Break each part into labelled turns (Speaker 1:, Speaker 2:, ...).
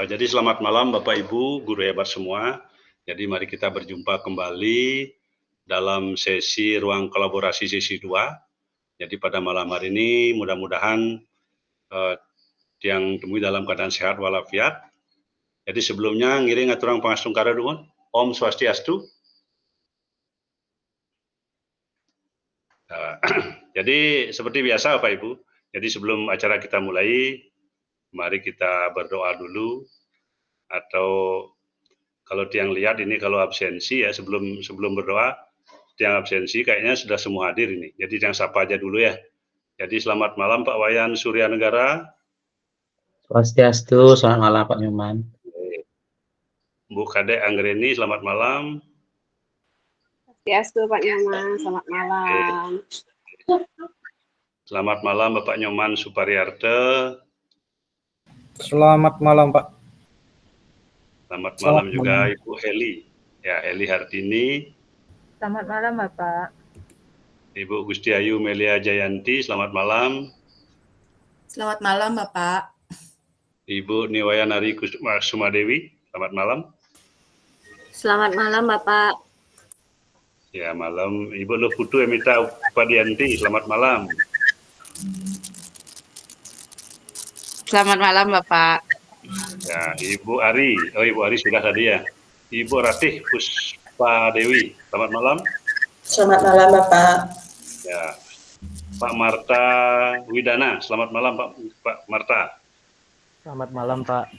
Speaker 1: Jadi selamat malam Bapak Ibu, guru hebat semua. Jadi mari kita berjumpa kembali dalam sesi ruang kolaborasi sesi 2. Jadi pada malam hari ini mudah-mudahan yang temui dalam keadaan sehat walafiat. Jadi sebelumnya ngiring aturang pangasungkara duhun. Om Swastiastu. Jadi seperti biasa Bapak Ibu. Jadi sebelum acara kita mulai, mari kita berdoa dulu. Atau kalau tiang lihat ini kalau absensi ya sebelum berdoa, tiang absensi kayaknya sudah semua hadir ini. Jadi yang sapa aja dulu ya. Jadi selamat malam Pak Wayan Surya Negara.
Speaker 2: Swastiastu, selamat malam Pak Nyoman.
Speaker 1: Bu Kadek Anggreni, selamat malam.
Speaker 3: Swastiastu Pak Nyoman, selamat malam.
Speaker 1: Selamat malam Bapak Nyoman Supariarte.
Speaker 4: Selamat malam Pak.
Speaker 1: Selamat malam juga Ibu Heli. Ya, Heli Hartini.
Speaker 5: Selamat malam Bapak.
Speaker 1: Ibu Gustiayu Melia Jayanti, selamat malam.
Speaker 6: Selamat malam Bapak.
Speaker 1: Ibu Niwaya Nari Sumadewi, selamat malam.
Speaker 3: Selamat malam Bapak.
Speaker 1: Ya, malam. Ibu Luputu Emita Upadianti, selamat malam.
Speaker 6: Selamat malam Bapak.
Speaker 1: Ya, Ibu Ari. Oh, Ibu Ari sudah tadi ya. Ibu Ratih Puspa Dewi, selamat malam.
Speaker 7: Selamat malam Bapak.
Speaker 1: Ya, Pak Marta Widana, selamat malam Pak Marta.
Speaker 2: Selamat malam Pak.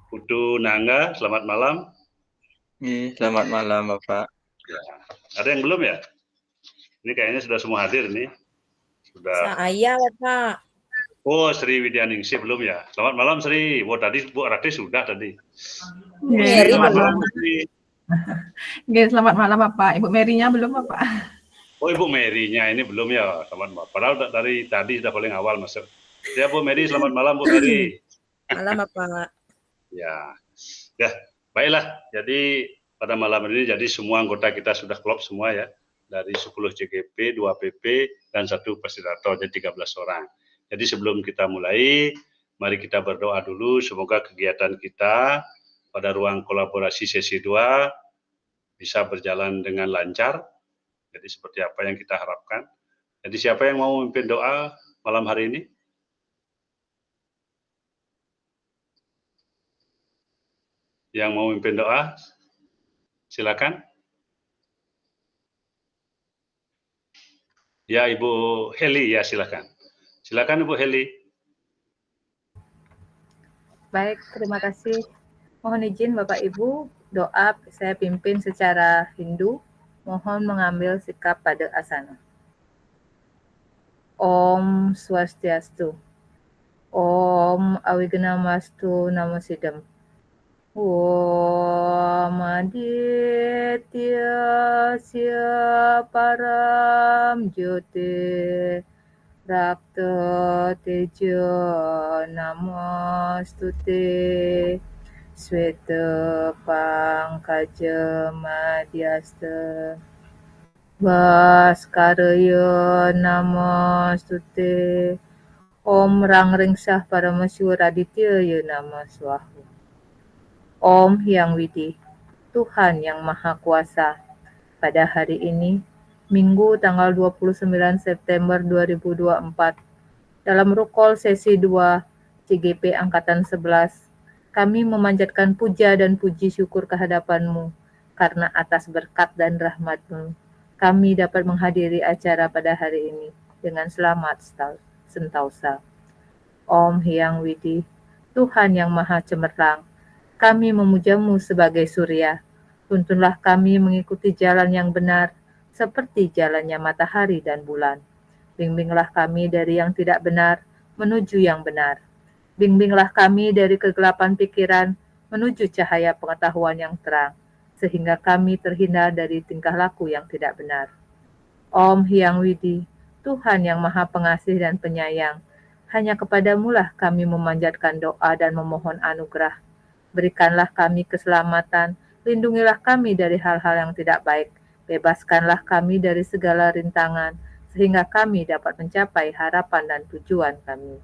Speaker 1: Putu Nangga, selamat malam.
Speaker 8: Selamat malam Bapak.
Speaker 1: Ya. Ada yang belum ya? Ini kayaknya sudah semua hadir nih. Sudah.
Speaker 6: Saya Bapak.
Speaker 1: Oh, Sri Widyaningsih belum ya? Selamat malam Sri. Oh, tadi Bu Ratih sudah tadi.
Speaker 6: Mary
Speaker 1: Selamat
Speaker 6: belum.
Speaker 1: malam Sri.
Speaker 5: Selamat malam Bapak. Ibu Mary-nya belum Bapak?
Speaker 1: Oh, Ibu Mary-nya ini belum ya? Selamat malam. Padahal dari tadi sudah paling awal masuk. Ya Bu Mary, selamat malam Bu Mary.
Speaker 6: Malam Bapak.
Speaker 1: Ya, baiklah. Jadi pada malam ini jadi semua anggota kita sudah klop semua ya. Dari 10 CGP, 2 PP, dan 1 fasilitator, jadi 13 orang. Jadi sebelum kita mulai, mari kita berdoa dulu. Semoga kegiatan kita pada ruang kolaborasi sesi 2 bisa berjalan dengan lancar. Jadi seperti apa yang kita harapkan. Jadi siapa yang mau memimpin doa malam hari ini? Yang mau memimpin doa? Silakan. Ya, Ibu Heli, ya silakan. Silakan Ibu Heli.
Speaker 5: Baik, terima kasih. Mohon izin Bapak Ibu, doa saya pimpin secara Hindu. Mohon mengambil sikap pada asana. Om Swastiastu. Om Awignamastu Namasidam. Om Aditya Sya Param Jyote Rakta Tejo Namostute Sweta Pangkaja Madhyasta Baskaraya Namostute Om Rangringsah Paramasur Aditya Ya Nama Swahu. Om Hyang Widi, Tuhan yang Maha Kuasa, pada hari ini, Minggu tanggal 29 September 2024, dalam rukol sesi 2 CGP Angkatan 11, kami memanjatkan puja dan puji syukur kehadapan-Mu, karena atas berkat dan rahmat-Mu, kami dapat menghadiri acara pada hari ini dengan selamat sentausa. Om Hyang Widi, Tuhan yang Maha Cemerlang, kami memuja-Mu sebagai surya. Tuntunlah kami mengikuti jalan yang benar, seperti jalannya matahari dan bulan. Bimbinglah kami dari yang tidak benar, menuju yang benar. Bimbinglah kami dari kegelapan pikiran, menuju cahaya pengetahuan yang terang, sehingga kami terhindar dari tingkah laku yang tidak benar. Om Hyang Widi, Tuhan yang Maha Pengasih dan Penyayang, hanya kepadamu lah kami memanjatkan doa dan memohon anugerah. Berikanlah kami keselamatan, lindungilah kami dari hal-hal yang tidak baik, bebaskanlah kami dari segala rintangan, sehingga kami dapat mencapai harapan dan tujuan kami.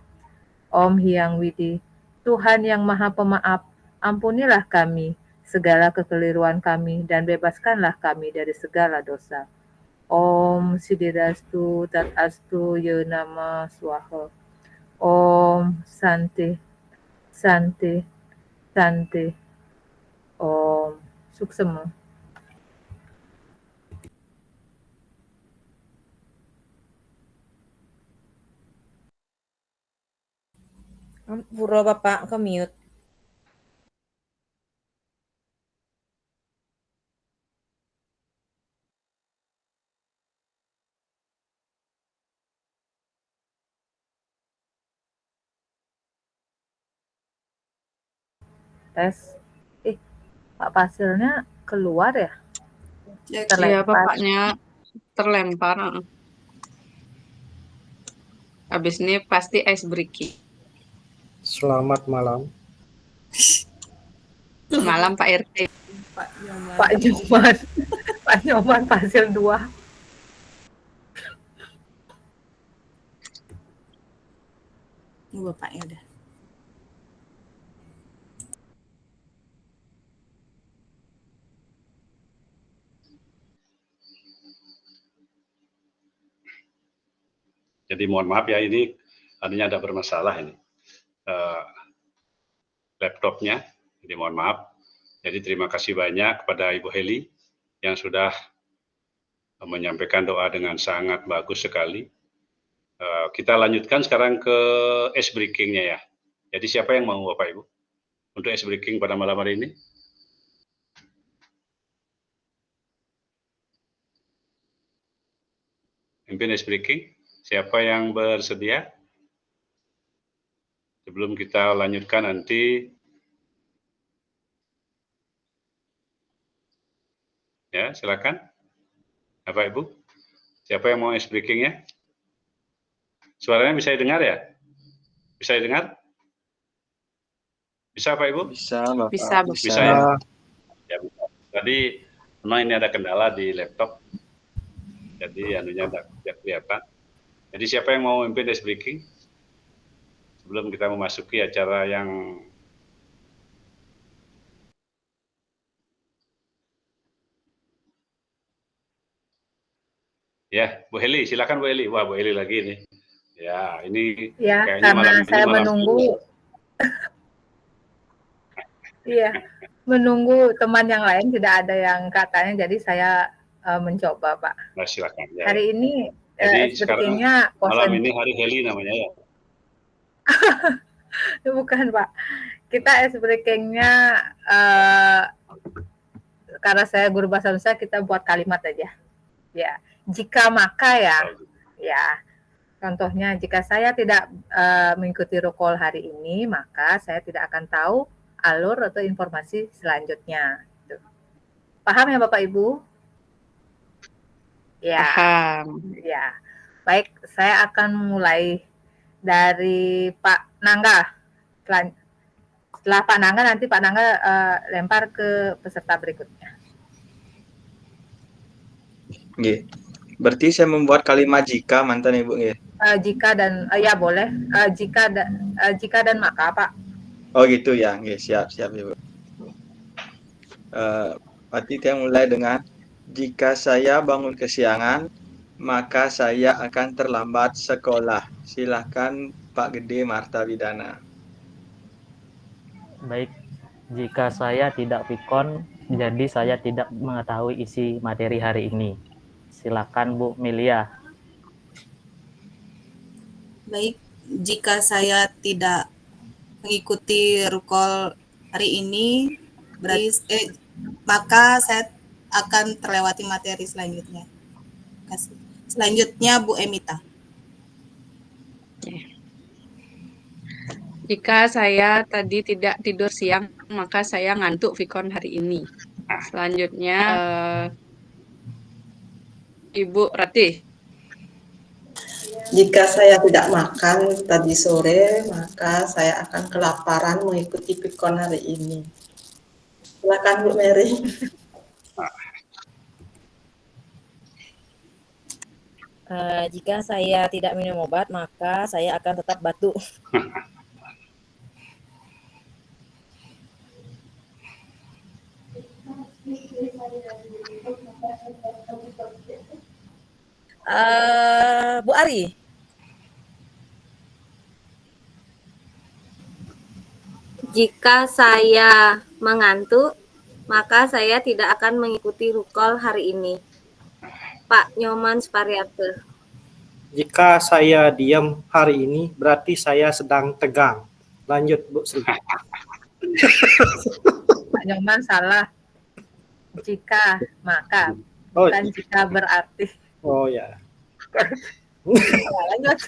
Speaker 5: Om Hyang Widi, Tuhan yang Maha Pemaaf, ampunilah kami segala kekeliruan kami dan bebaskanlah kami dari segala dosa. Om Siddhirastu Tat Astu Ye Nama Swaha. Om Santi Santi Santi. Om Suksema.
Speaker 6: Pura Bapak ke mute.
Speaker 5: Tes. Pak Fasilnya keluar ya?
Speaker 6: Iya,
Speaker 5: Terlempar.
Speaker 6: Bapaknya terlempar. Habis ini pasti ice breaking.
Speaker 4: Selamat malam.
Speaker 6: Malam Pak RT.
Speaker 5: Pak Nyoman. Pak Nyoman Fasil 2.
Speaker 6: Ini Bapaknya udah.
Speaker 1: Jadi mohon maaf ya, ini artinya ada bermasalah ini laptopnya. Jadi mohon maaf. Jadi terima kasih banyak kepada Ibu Heli yang sudah menyampaikan doa dengan sangat bagus sekali. Kita lanjutkan sekarang ke ice breaking-nya ya. Jadi siapa yang mau Bapak Ibu untuk ice breaking pada malam hari ini? Pimpin ice breaking, siapa yang bersedia? Sebelum kita lanjutkan nanti, ya silakan, Bapak Ibu. Siapa yang mau ice breaking-nya? Suaranya bisa didengar ya? Bisa didengar? Bisa Pak Ibu?
Speaker 8: Bisa, Bapak.
Speaker 6: Bisa
Speaker 1: ya? Ya bisa. Tadi memang ini ada kendala di laptop, jadi anunya tidak kelihatan. Jadi siapa yang mau memimpin ice breaking? Sebelum kita memasuki acara yang ya, Bu Heli, silakan Bu Heli. Wah, Bu Heli lagi nih. Ya, ini
Speaker 5: Ya,
Speaker 1: kayaknya
Speaker 5: karena
Speaker 1: malam ini
Speaker 5: saya
Speaker 1: malam
Speaker 5: menunggu. Iya, menunggu teman yang lain tidak ada yang katanya, jadi saya mencoba, Pak.
Speaker 1: Nah, silakan. Ya,
Speaker 5: hari ini
Speaker 1: jadi sekarang
Speaker 5: sepertinya
Speaker 1: malam ini hari Heli namanya ya.
Speaker 5: Bukan, Pak. Kita ice breaking-nya karena saya guru bahasa Indonesia, kita buat kalimat aja. Ya, jika maka ya. Ya. Contohnya, jika saya tidak mengikuti rukol hari ini, maka saya tidak akan tahu alur atau informasi selanjutnya. Paham ya Bapak Ibu? Ya.
Speaker 6: Paham.
Speaker 5: Ya. Baik, saya akan mulai dari Pak Nangga. Setelah Pak Nangga, nanti Pak Nangga lempar ke peserta berikutnya.
Speaker 8: Nggih. Berarti saya membuat kalimat jika mantan Ibu nggih.
Speaker 5: Jika dan ya boleh. Jika dan maka, Pak.
Speaker 8: Oh gitu ya, nggih, siap Ibu. Berarti kita mulai dengan jika saya bangun kesiangan, maka saya akan terlambat sekolah. Silakan Pak Gede Marta Widana.
Speaker 2: Baik, jika saya tidak pikon, jadi saya tidak mengetahui isi materi hari ini. Silakan Bu Milia.
Speaker 9: Baik, jika saya tidak mengikuti rukol hari ini, berarti maka saya akan terlewati materi selanjutnya. Kasih. Selanjutnya Bu Emita.
Speaker 6: Jika saya tadi tidak tidur siang, maka saya ngantuk Vikon hari ini. Selanjutnya Ibu Ratih.
Speaker 7: Jika saya tidak makan tadi sore, maka saya akan kelaparan mengikuti pikon hari ini. Silakan Bu Mary.
Speaker 10: Jika saya tidak minum obat, maka saya akan tetap batuk. Bu Ari.
Speaker 3: Jika saya mengantuk, maka saya tidak akan mengikuti rukol hari ini. Pak Nyoman Supariyate.
Speaker 4: Jika saya diam hari ini, berarti saya sedang tegang. Lanjut, Bu Sri.
Speaker 5: Pak Nyoman salah. Jika, maka.
Speaker 4: Oh,
Speaker 5: Bukan jika berarti.
Speaker 4: oh ya.
Speaker 5: Lanjut.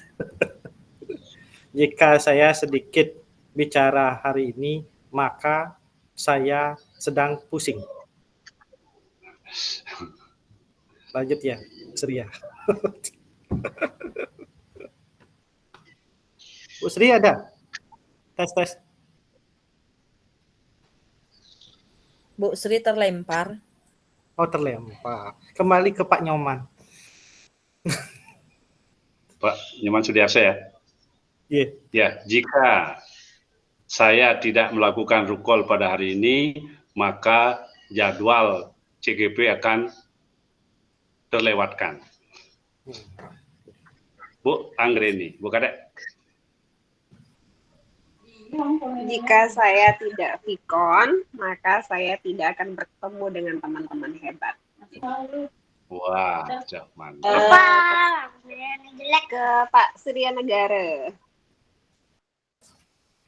Speaker 4: Jika saya sedikit bicara hari ini, maka saya sedang pusing. Lanjut ya, Sri ya. Bu Sri ada? Tes.
Speaker 10: Bu Sri terlempar.
Speaker 4: Oh, terlempar. Kembali ke Pak Nyoman.
Speaker 1: Pak Nyoman Sudiarsa ya.
Speaker 4: Iya.
Speaker 1: Ya, jika saya tidak melakukan rukol pada hari ini, maka jadwal CGP akan terlewatkan. Bu Anggreni, Bu Kadek.
Speaker 11: Jika saya tidak vikon, maka saya tidak akan bertemu dengan teman-teman hebat.
Speaker 1: Wah, mantap.
Speaker 11: Pak, jelek ke Pak Surya Negara.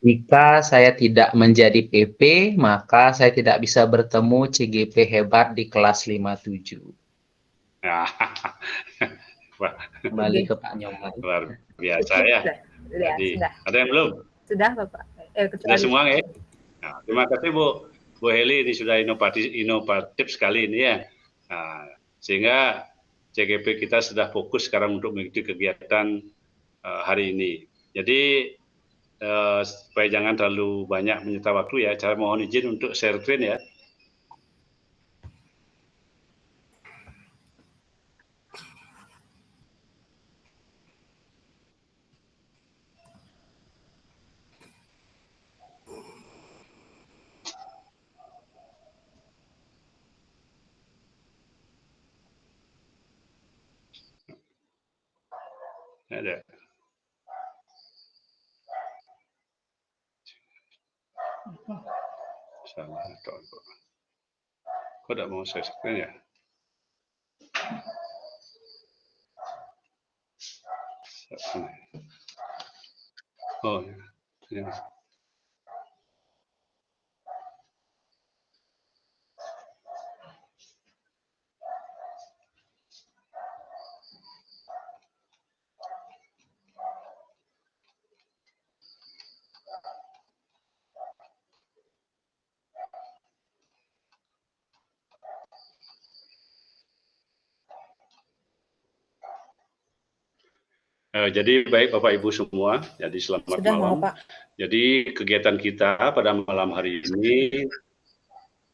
Speaker 12: Jika saya tidak menjadi PP, maka saya tidak bisa bertemu CGP hebat di kelas 57.
Speaker 1: Wah,
Speaker 12: kembali ke Pak Nyoman.
Speaker 1: Luar biasa ya. Jadi, ada yang belum?
Speaker 5: Sudah, Bapak.
Speaker 1: Sudah semua ya. Nah, terima kasih Bu Heli, ini sudah inovatif sekali ini ya. Nah, sehingga CGP kita sudah fokus sekarang untuk mengikuti kegiatan hari ini. Jadi supaya jangan terlalu banyak menyita waktu ya, saya mohon izin untuk share screen ya. Ada. Salah atau kok tidak mau saya screen ya? Oh ya. Jadi baik Bapak Ibu semua, jadi selamat
Speaker 10: Sudah,
Speaker 1: malam.
Speaker 10: Pak.
Speaker 1: Jadi kegiatan kita pada malam hari ini,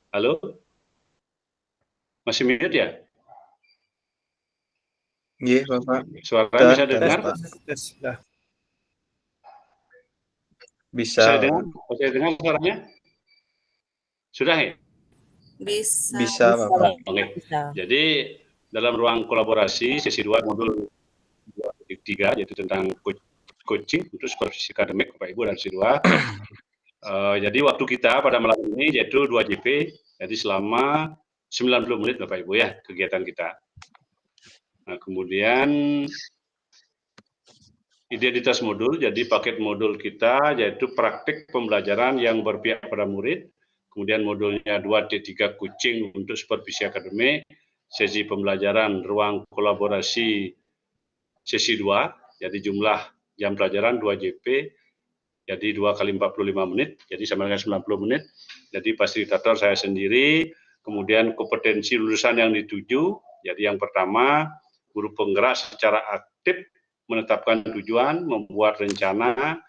Speaker 1: halo, masih mute ya?
Speaker 8: Iya, Bapak.
Speaker 1: Suaranya bisa dengar?
Speaker 8: Bisa.
Speaker 1: Saya dengar suaranya? Sudah ya?
Speaker 7: Bisa,
Speaker 8: Bapak.
Speaker 1: Oke. Jadi dalam ruang kolaborasi sesi 2 modul 3 yaitu tentang coaching untuk supervisi akademik Bapak Ibu dan sesi 2. Jadi waktu kita pada malam ini yaitu 2 JP, jadi selama 90 menit Bapak Ibu ya kegiatan kita. Nah, kemudian identitas modul, jadi paket modul kita yaitu praktik pembelajaran yang berpihak pada murid. Kemudian modulnya 2T3 coaching untuk supervisi akademik, sesi pembelajaran ruang kolaborasi sesi 2, jadi jumlah jam pelajaran 2 JP, jadi 2 kali 45 menit, jadi sama dengan 90 menit. Jadi fasilitator saya sendiri, kemudian kompetensi lulusan yang dituju, jadi yang pertama, guru penggerak secara aktif menetapkan tujuan, membuat rencana,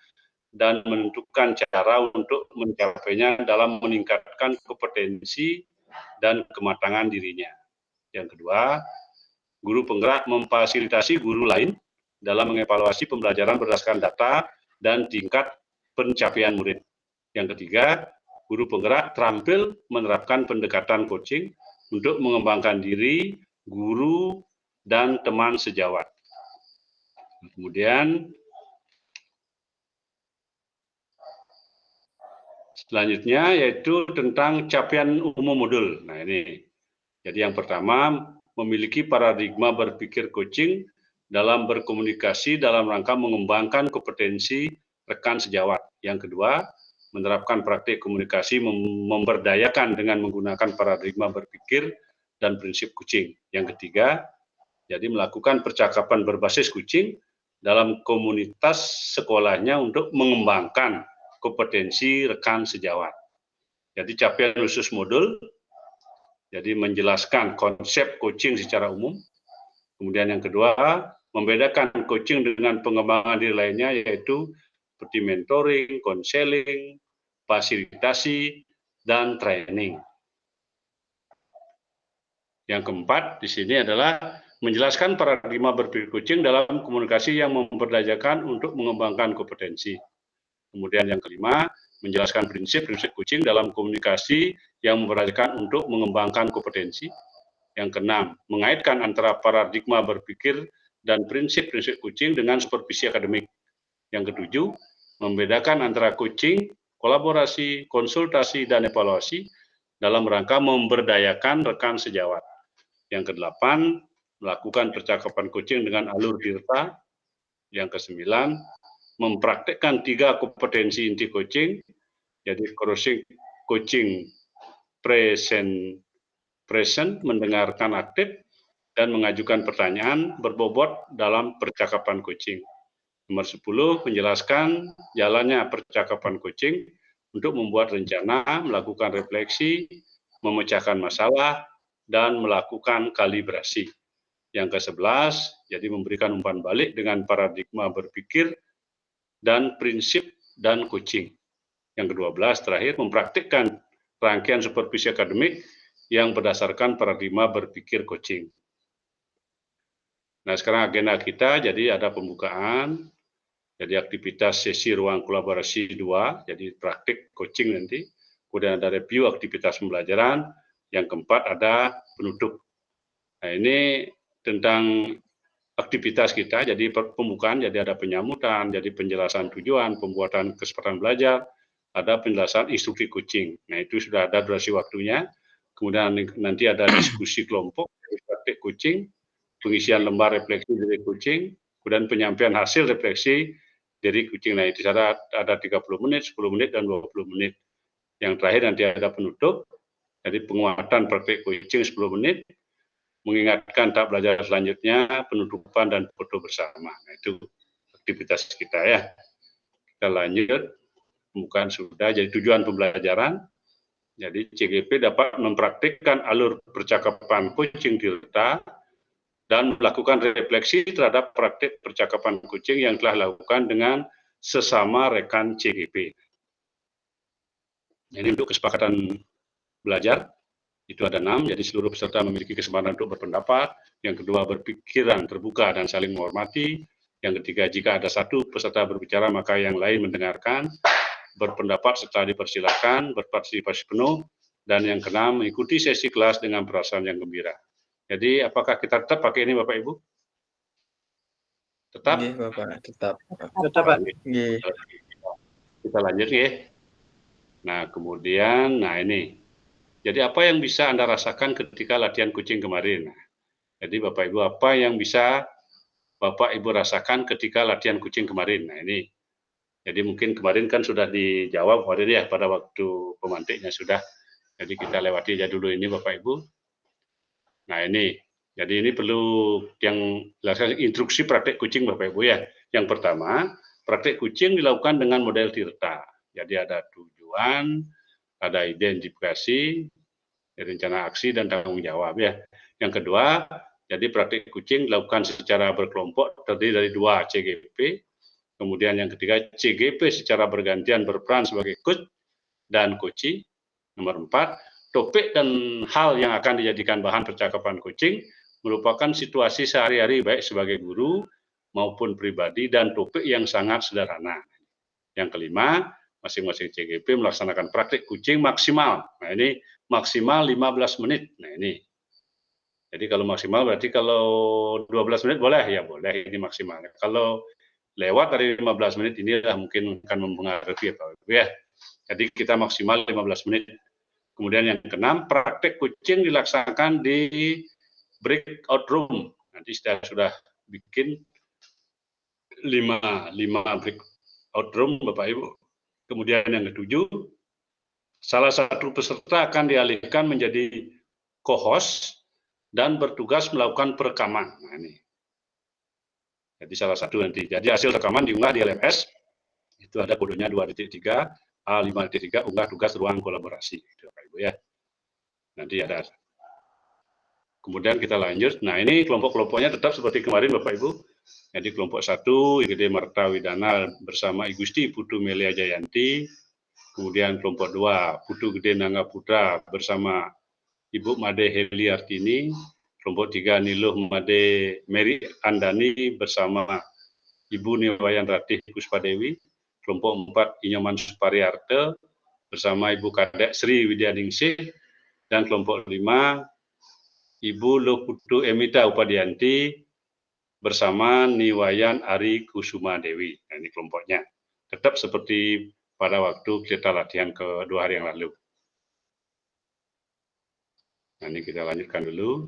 Speaker 1: dan menentukan cara untuk mencapainya dalam meningkatkan kompetensi dan kematangan dirinya. Yang kedua, guru penggerak memfasilitasi guru lain dalam mengevaluasi pembelajaran berdasarkan data dan tingkat pencapaian murid. Yang ketiga, guru penggerak terampil menerapkan pendekatan coaching untuk mengembangkan diri guru dan teman sejawat. Kemudian selanjutnya yaitu tentang capaian umum modul. Nah ini, jadi yang pertama memiliki paradigma berpikir coaching dalam berkomunikasi dalam rangka mengembangkan kompetensi rekan sejawat. Yang kedua, menerapkan praktik komunikasi memberdayakan dengan menggunakan paradigma berpikir dan prinsip coaching. Yang ketiga, jadi melakukan percakapan berbasis coaching dalam komunitas sekolahnya untuk mengembangkan kompetensi rekan sejawat. Jadi capaian khusus modul, jadi menjelaskan konsep coaching secara umum. Kemudian yang kedua, membedakan coaching dengan pengembangan diri lainnya, yaitu seperti mentoring, konseling, fasilitasi, dan training. Yang keempat di sini adalah menjelaskan paradigma berpikir coaching dalam komunikasi yang memberdayakan untuk mengembangkan kompetensi. Kemudian yang kelima, menjelaskan prinsip-prinsip coaching dalam komunikasi yang memberdayakan untuk mengembangkan kompetensi. Yang keenam, mengaitkan antara paradigma berpikir dan prinsip-prinsip coaching dengan supervisi akademik. Yang ketujuh, membedakan antara coaching, kolaborasi, konsultasi, dan evaluasi dalam rangka memberdayakan rekan sejawat. Yang kedelapan, melakukan percakapan coaching dengan alur tirta. Yang kesembilan, mempraktekkan 3 kompetensi inti coaching, jadi coaching present, mendengarkan aktif, dan mengajukan pertanyaan berbobot dalam percakapan coaching. Nomor 10, menjelaskan jalannya percakapan coaching untuk membuat rencana, melakukan refleksi, memecahkan masalah, dan melakukan kalibrasi. Yang ke-11, jadi memberikan umpan balik dengan paradigma berpikir dan prinsip dan coaching. Yang ke-12, terakhir, mempraktikkan rangkaian supervisi akademik yang berdasarkan paradigma berpikir coaching. Nah, sekarang agenda kita, jadi ada pembukaan, jadi aktivitas sesi ruang kolaborasi 2, jadi praktik coaching nanti, kemudian ada review aktivitas pembelajaran, yang keempat ada penutup. Nah, ini tentang aktivitas kita, jadi pembukaan, jadi ada penyambutan, jadi penjelasan tujuan, pembuatan kesempatan belajar, ada penjelasan instruksi coaching. Nah, itu sudah ada durasi waktunya. Kemudian nanti ada diskusi kelompok, praktik coaching, pengisian lembar refleksi dari coaching, kemudian penyampaian hasil refleksi dari coaching. Nah, itu ada 30 menit, 10 menit, dan 20 menit. Yang terakhir nanti ada penutup, jadi penguatan praktik coaching 10 menit, mengingatkan tahap belajar selanjutnya, penutupan dan foto bersama. Nah, itu aktivitas kita ya. Kita lanjut, bukan sudah, jadi tujuan pembelajaran. Jadi CGP dapat mempraktikkan alur percakapan coaching tirta dan melakukan refleksi terhadap praktik percakapan coaching yang telah dilakukan dengan sesama rekan CGP. Ini untuk kesepakatan belajar. Itu ada 6, jadi seluruh peserta memiliki kesempatan untuk berpendapat. Yang kedua, berpikiran terbuka dan saling menghormati. Yang ketiga, jika ada satu peserta berbicara, maka yang lain mendengarkan. Berpendapat setelah dipersilakan, berpartisipasi penuh. Dan yang keenam, mengikuti sesi kelas dengan perasaan yang gembira. Jadi, apakah kita tetap pakai ini, Bapak Ibu? Tetap?
Speaker 8: Iya, Bapak, tetap.
Speaker 4: Tetap, Pak.
Speaker 8: Iya.
Speaker 1: Kita lanjut ya. Nah, kemudian, nah ini. Jadi apa yang bisa Anda rasakan ketika latihan coaching kemarin? Nah, jadi Bapak Ibu, apa yang bisa Bapak Ibu rasakan ketika latihan coaching kemarin? Nah ini, jadi mungkin kemarin kan sudah dijawab ya pada waktu pemantiknya sudah. Jadi kita lewati aja dulu ini Bapak Ibu. Nah ini, jadi ini perlu yang jelaskan instruksi praktek coaching Bapak Ibu ya. Yang pertama, praktek coaching dilakukan dengan model tirta. Jadi ada tujuan, ada identifikasi, rencana aksi, dan tanggung jawab ya. Yang kedua, jadi praktik coaching dilakukan secara berkelompok terdiri dari 2 CGP. Kemudian yang ketiga, CGP secara bergantian berperan sebagai coach dan coachee. Nomor 4, topik dan hal yang akan dijadikan bahan percakapan coaching merupakan situasi sehari-hari baik sebagai guru maupun pribadi dan topik yang sangat sederhana. Yang kelima, masing-masing CGP melaksanakan praktik coaching maksimal. Nah ini maksimal 15 menit. Nah ini. Jadi kalau maksimal berarti kalau 12 menit boleh, ya boleh, ini maksimalnya. Kalau lewat dari 15 menit inilah mungkin akan mempengaruhi Bapak Ibu ya. Jadi kita maksimal 15 menit. Kemudian yang keenam, praktek kucing dilaksanakan di breakout room. Nanti saya sudah bikin 5 breakout room Bapak Ibu. Kemudian yang ketujuh, salah satu peserta akan dialihkan menjadi co-host dan bertugas melakukan perekaman. Nah, ini. Jadi salah satu nanti. Jadi hasil rekaman diunggah di LMS. Itu ada kodenya 2.3, A5.3, unggah tugas ruang kolaborasi. Itu, Bapak Ibu ya. Nanti ada. Kemudian kita lanjut. Nah, ini kelompok-kelompoknya tetap seperti kemarin Bapak Ibu. Jadi kelompok 1, IGD Marta Widana bersama I Gusti Putu Melia Jayanti. Kemudian kelompok 2, Putu Gede Nangga Putra bersama Ibu Made Heliartini. Kelompok 3, Niluh Made Mary Andani bersama Ibu Niwayan Ratih Puspadewi. Kelompok 4, Inyoman Supariarte bersama Ibu Kadek Sri Widyaningsih. Dan kelompok 5, Ibu Loputu Emita Upadianti bersama Niwayan Ari Kusuma Dewi. Nah, ini kelompoknya. Tetap seperti pada waktu kita latihan ke 2 hari yang lalu. Nah, ini kita lanjutkan dulu.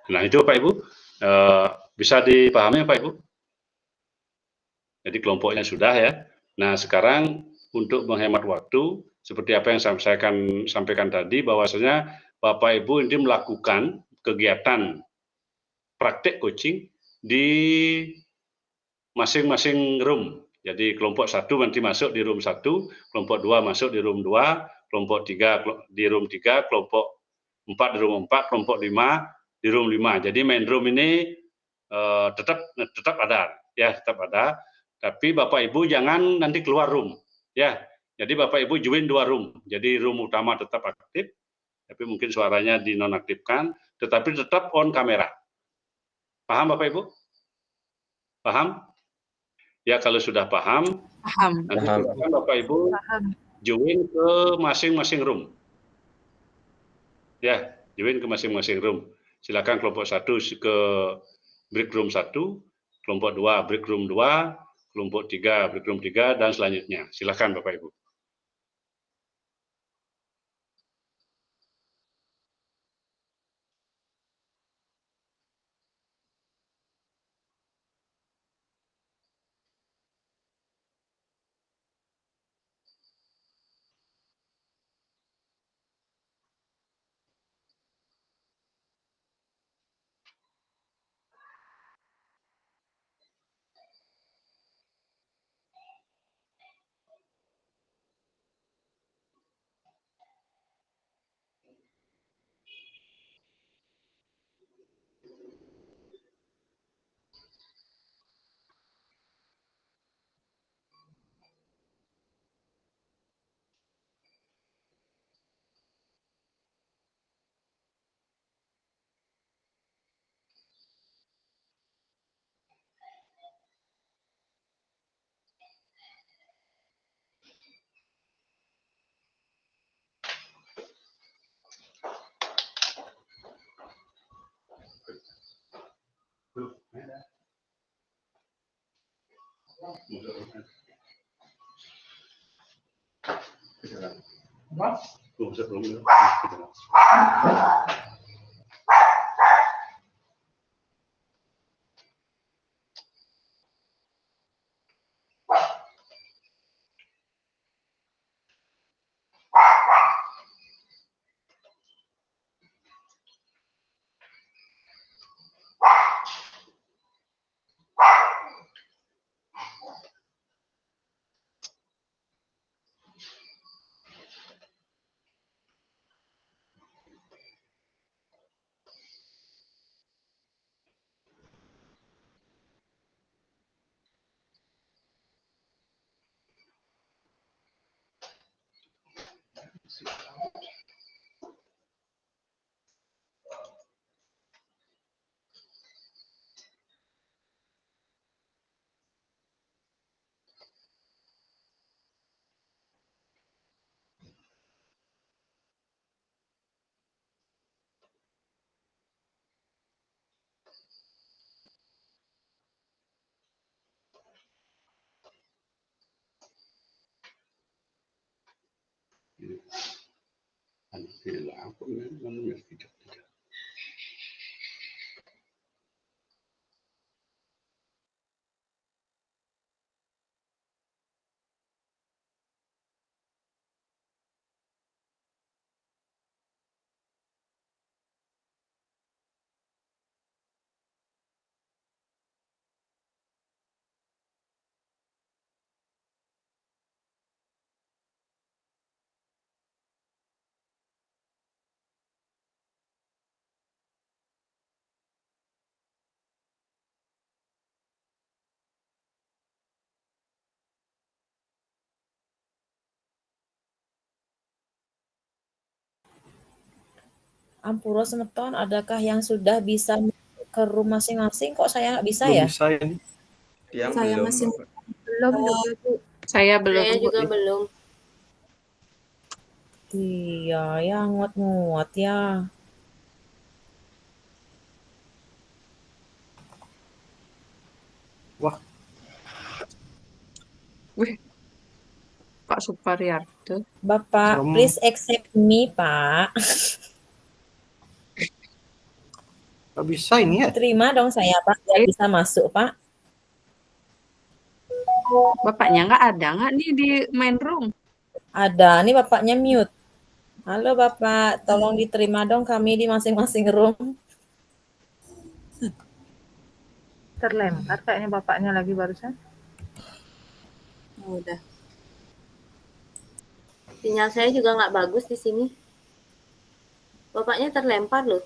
Speaker 1: Nah, itu Pak Ibu, bisa dipahami Pak Ibu? Jadi kelompoknya sudah ya. Nah, sekarang untuk menghemat waktu, seperti apa yang saya sampaikan tadi, bahwasanya Bapak Ibu ini melakukan kegiatan praktek coaching di masing-masing room. Jadi kelompok 1 nanti masuk di room 1, kelompok 2 masuk di room 2, kelompok 3 di room 3, kelompok 4 di room 4, kelompok 5 di room 5. Jadi main room ini tetap ada, ya tetap ada. Tapi Bapak Ibu jangan nanti keluar room, ya. Jadi Bapak Ibu join 2 room. Jadi room utama tetap aktif, tapi mungkin suaranya dinonaktifkan, tetapi tetap on kamera. Paham Bapak Ibu? Paham? Ya kalau sudah paham, nanti silakan Bapak Ibu join ke masing-masing room. Ya, join ke masing-masing room. Silakan kelompok 1 ke break room 1, kelompok 2 break room 2, kelompok 3 break room 3, dan selanjutnya. Silakan Bapak Ibu.
Speaker 10: Ampuro Semeton, adakah yang sudah bisa ke room masing-masing? Kok saya nggak bisa
Speaker 4: Belum
Speaker 10: ya?
Speaker 4: bisa ini.
Speaker 8: Yang
Speaker 9: Saya
Speaker 8: belum,
Speaker 9: masih
Speaker 8: Bapak.
Speaker 5: Belum juga, Bu.
Speaker 6: Saya belum,
Speaker 3: Saya
Speaker 6: Bu.
Speaker 3: juga belum.
Speaker 10: Iya, ya nguat-nguat ya.
Speaker 4: Wah,
Speaker 6: Wih, Pak Supariarto.
Speaker 10: Bapak,
Speaker 4: Serem.
Speaker 10: please accept me, Pak.
Speaker 4: Nggak bisa ini ya.
Speaker 10: Terima dong saya, Pak, biar bisa masuk, Pak.
Speaker 6: Bapaknya nggak ada nggak nih di main room?
Speaker 10: Ada, nih bapaknya mute. Halo Bapak, tolong diterima dong kami di masing-masing room.
Speaker 5: Terlempar kayaknya bapaknya lagi barusan.
Speaker 9: udah.
Speaker 3: Sinyal saya juga nggak bagus di sini. Bapaknya terlempar loh.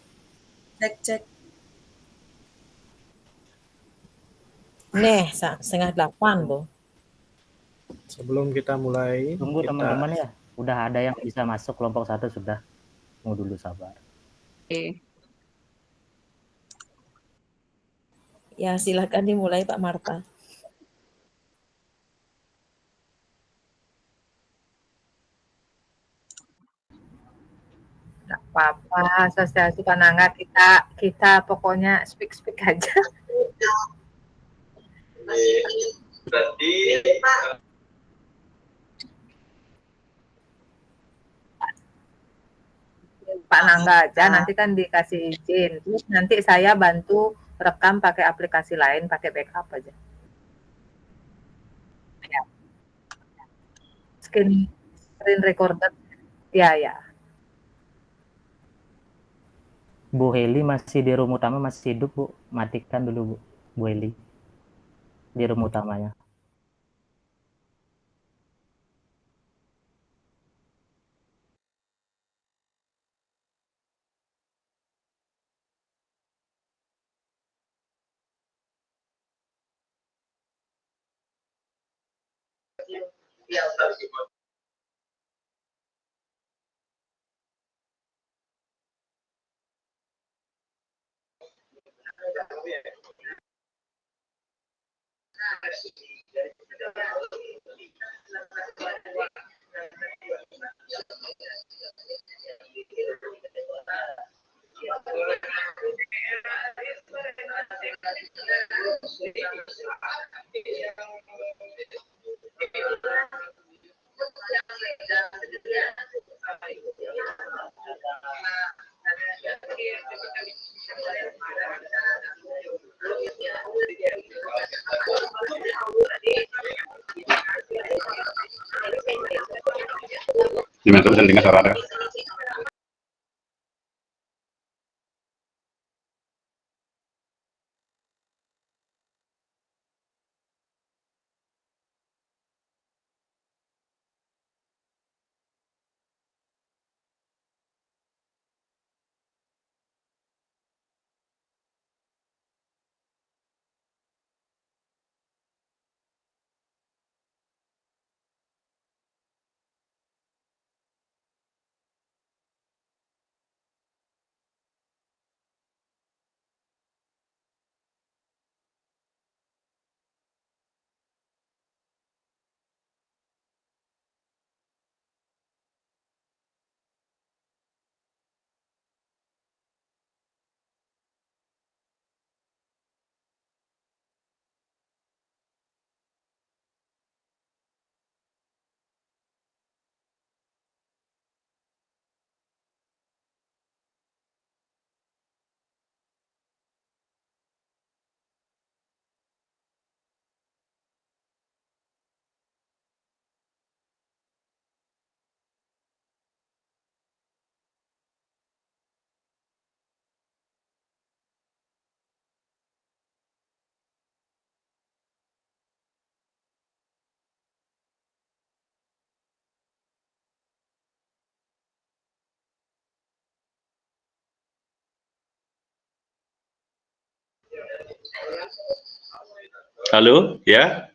Speaker 9: Cek.
Speaker 10: Nih, 7:30 loh.
Speaker 4: Sebelum kita mulai,
Speaker 2: Tunggu
Speaker 4: kita
Speaker 2: teman-teman ya. Udah ada yang bisa masuk kelompok 1 sudah. Mau dulu sabar.
Speaker 6: Oke.
Speaker 10: Ya, silakan dimulai Pak Marta.
Speaker 5: Nggak apa-apa, asosiasi Panangga kita pokoknya speak aja.
Speaker 8: Berarti
Speaker 5: Pak Nangga aja, nanti kan dikasih izin. Terus nanti saya bantu rekam pakai aplikasi lain, pakai backup aja. Ya. Screen recorder. Ya.
Speaker 2: Bu Heli masih di room utama, masih hidup, Bu. Matikan dulu, Bu Heli. Di room utamanya.
Speaker 1: Gimana tuh bisa dengar suara Anda? Halo, ya?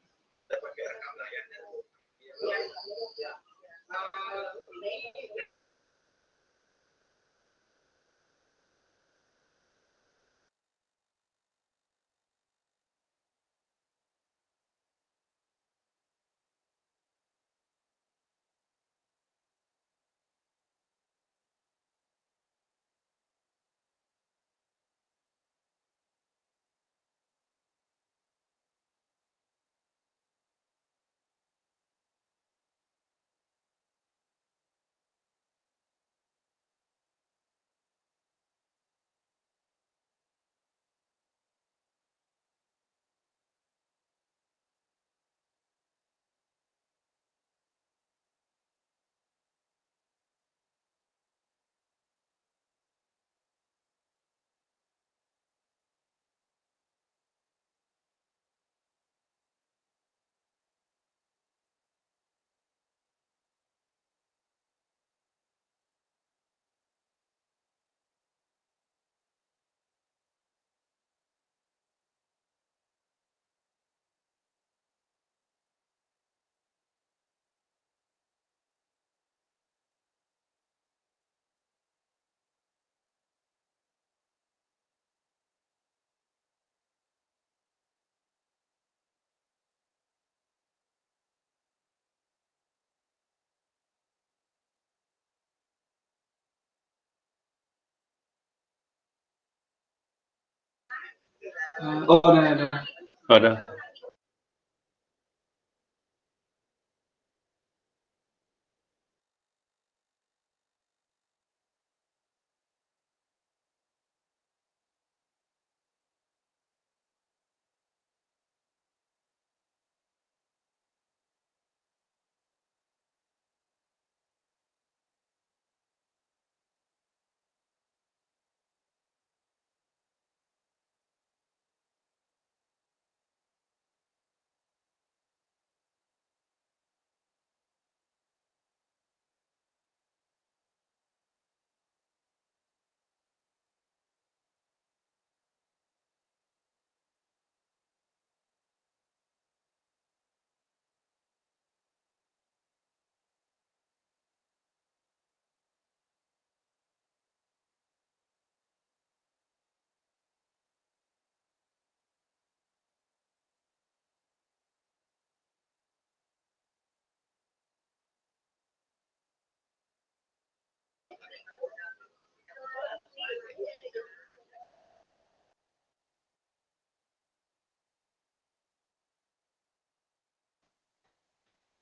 Speaker 13: Oh, ada.
Speaker 1: Ada.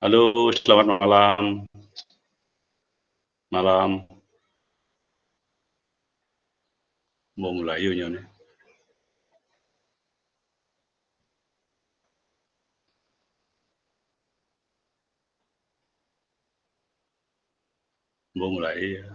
Speaker 1: Halo, selamat malam. Malam. Mau mulai yuk nih. Mau mulai ya.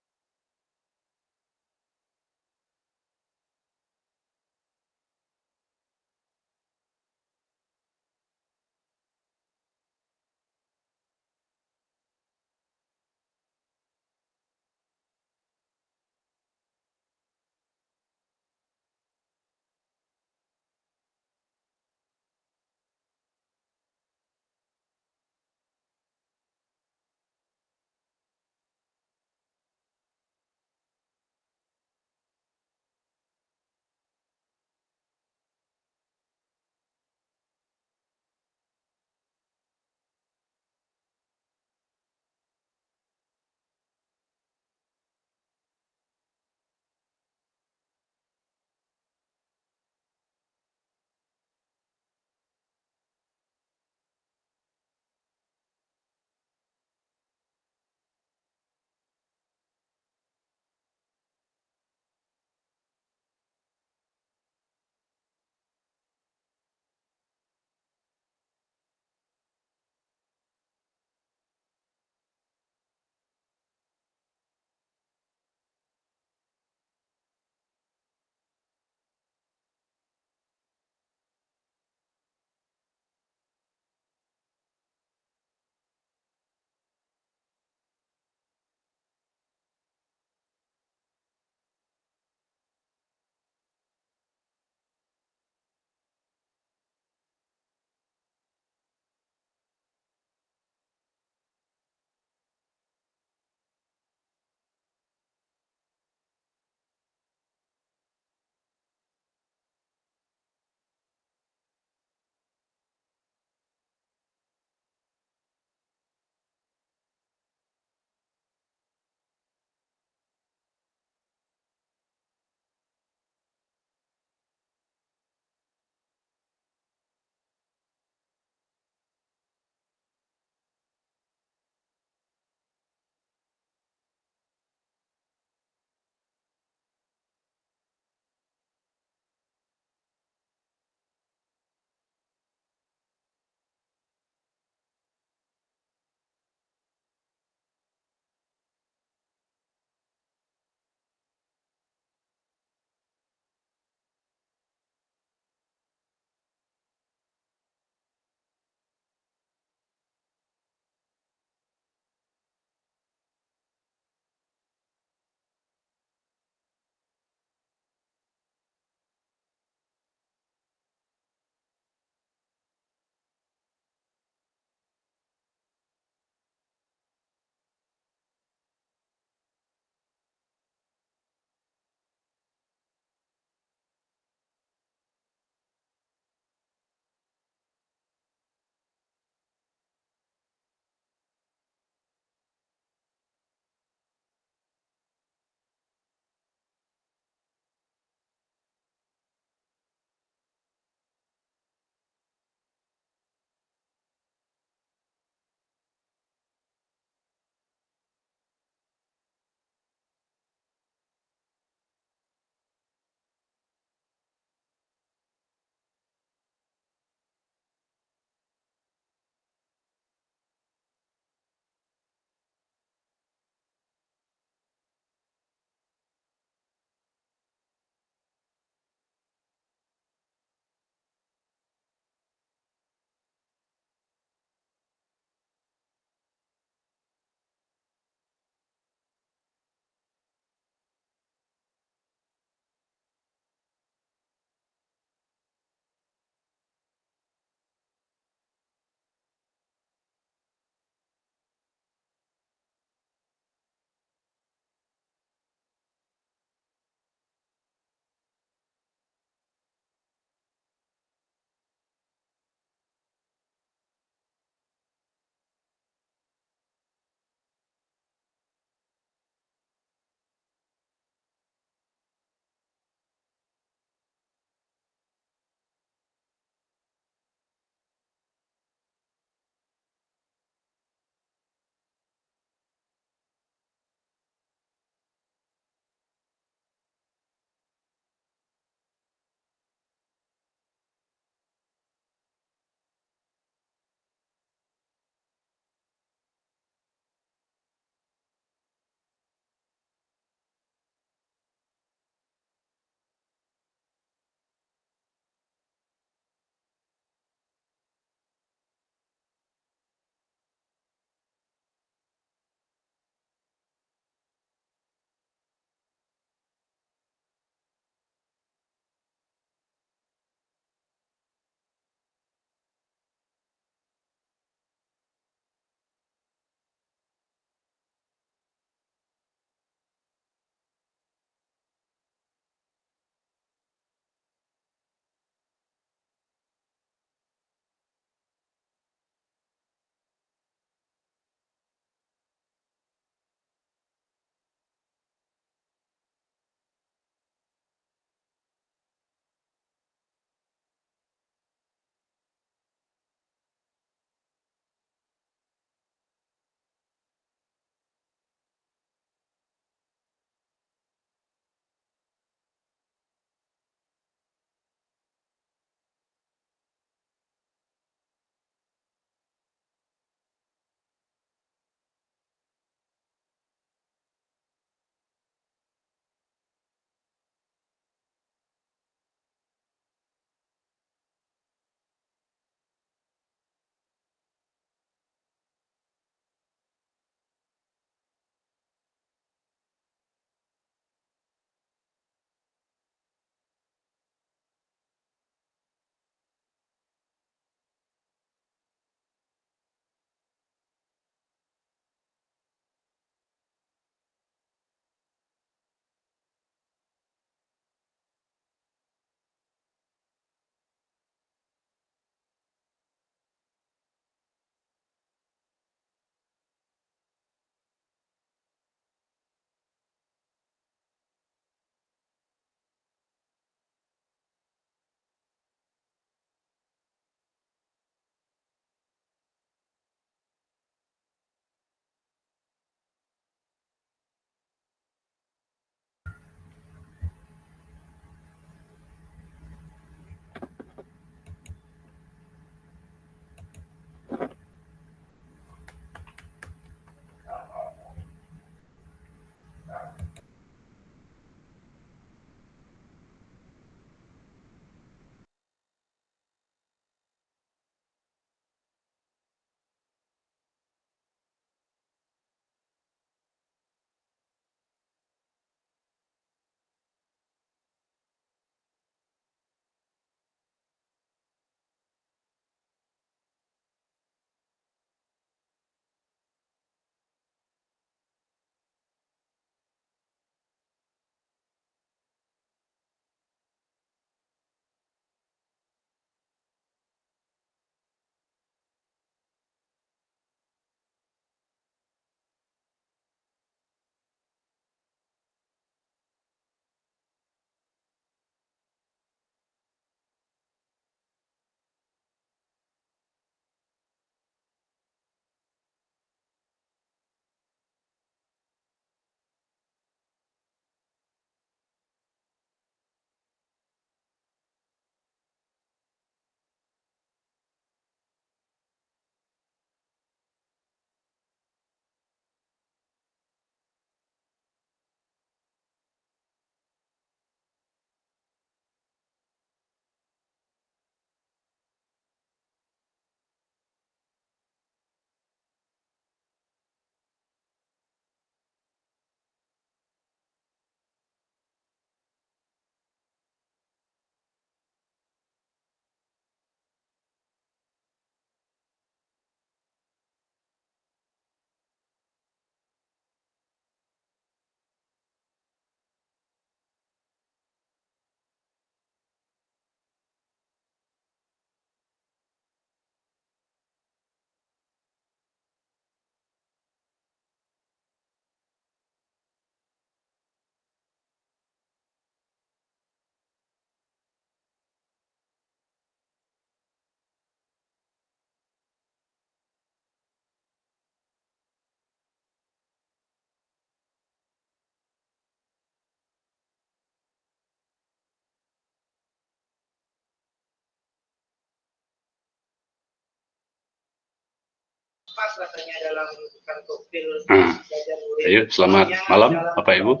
Speaker 1: Ayo, selamat malam Bapak Ibu.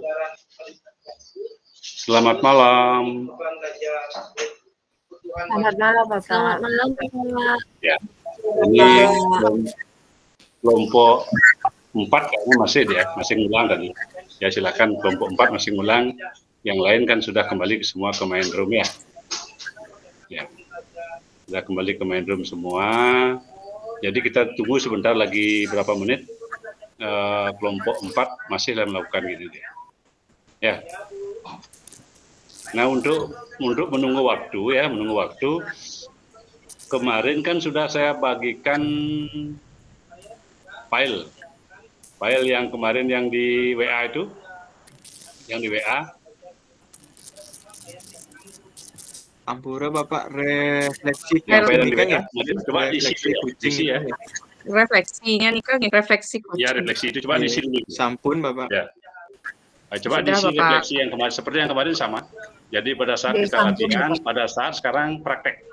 Speaker 1: Selamat malam.
Speaker 5: Selamat malam, Bapak.
Speaker 3: Selamat malam, Pak.
Speaker 1: Ya, ini kelompok 4 kayaknya masih ngulang tadi. Ya silakan kelompok 4 masih ngulang. Yang lain kan sudah kembali semua ke main room ya. Ya, sudah kembali ke main room semua. Jadi kita tunggu sebentar lagi berapa menit. Kelompok 4 masih melakukan gini dia. Ya. Nah untuk menunggu waktu, kemarin kan sudah saya bagikan file yang kemarin yang di WA itu, yang di WA.
Speaker 8: Ampura Bapak refleksi
Speaker 1: ya. Coba diisi ya.
Speaker 6: Refleksinya nih kan refleksi kucing.
Speaker 1: Ya refleksi itu coba diisi dulu.
Speaker 8: Sampun Bapak.
Speaker 1: Ya. Coba
Speaker 6: Sudah,
Speaker 1: diisi
Speaker 6: Bapak.
Speaker 1: refleksi yang kemarin seperti yang kemarin sama. Jadi pada saat kita latihan, pada saat sekarang praktek.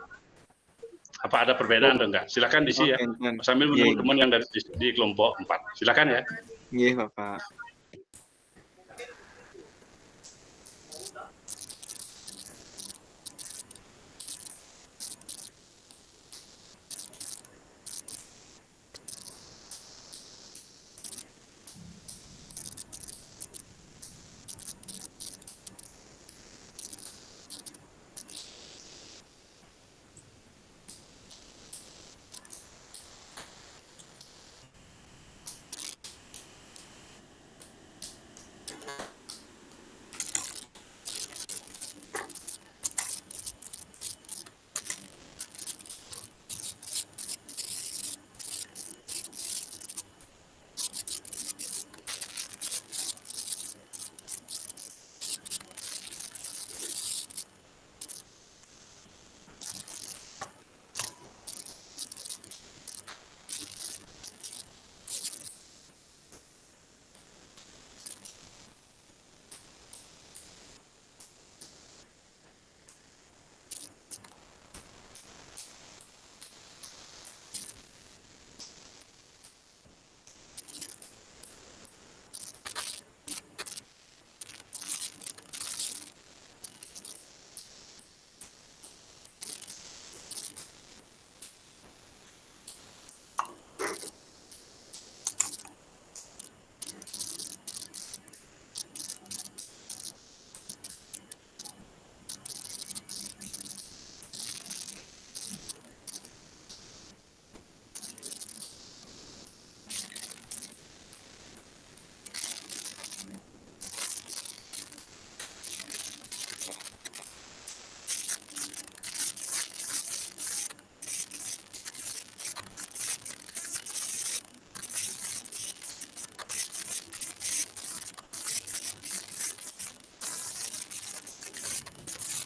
Speaker 1: Apa ada perbedaan atau enggak? Silakan diisi ya. Sambil menunggu teman yang di kelompok 4. Silakan ya.
Speaker 8: Iya Bapak.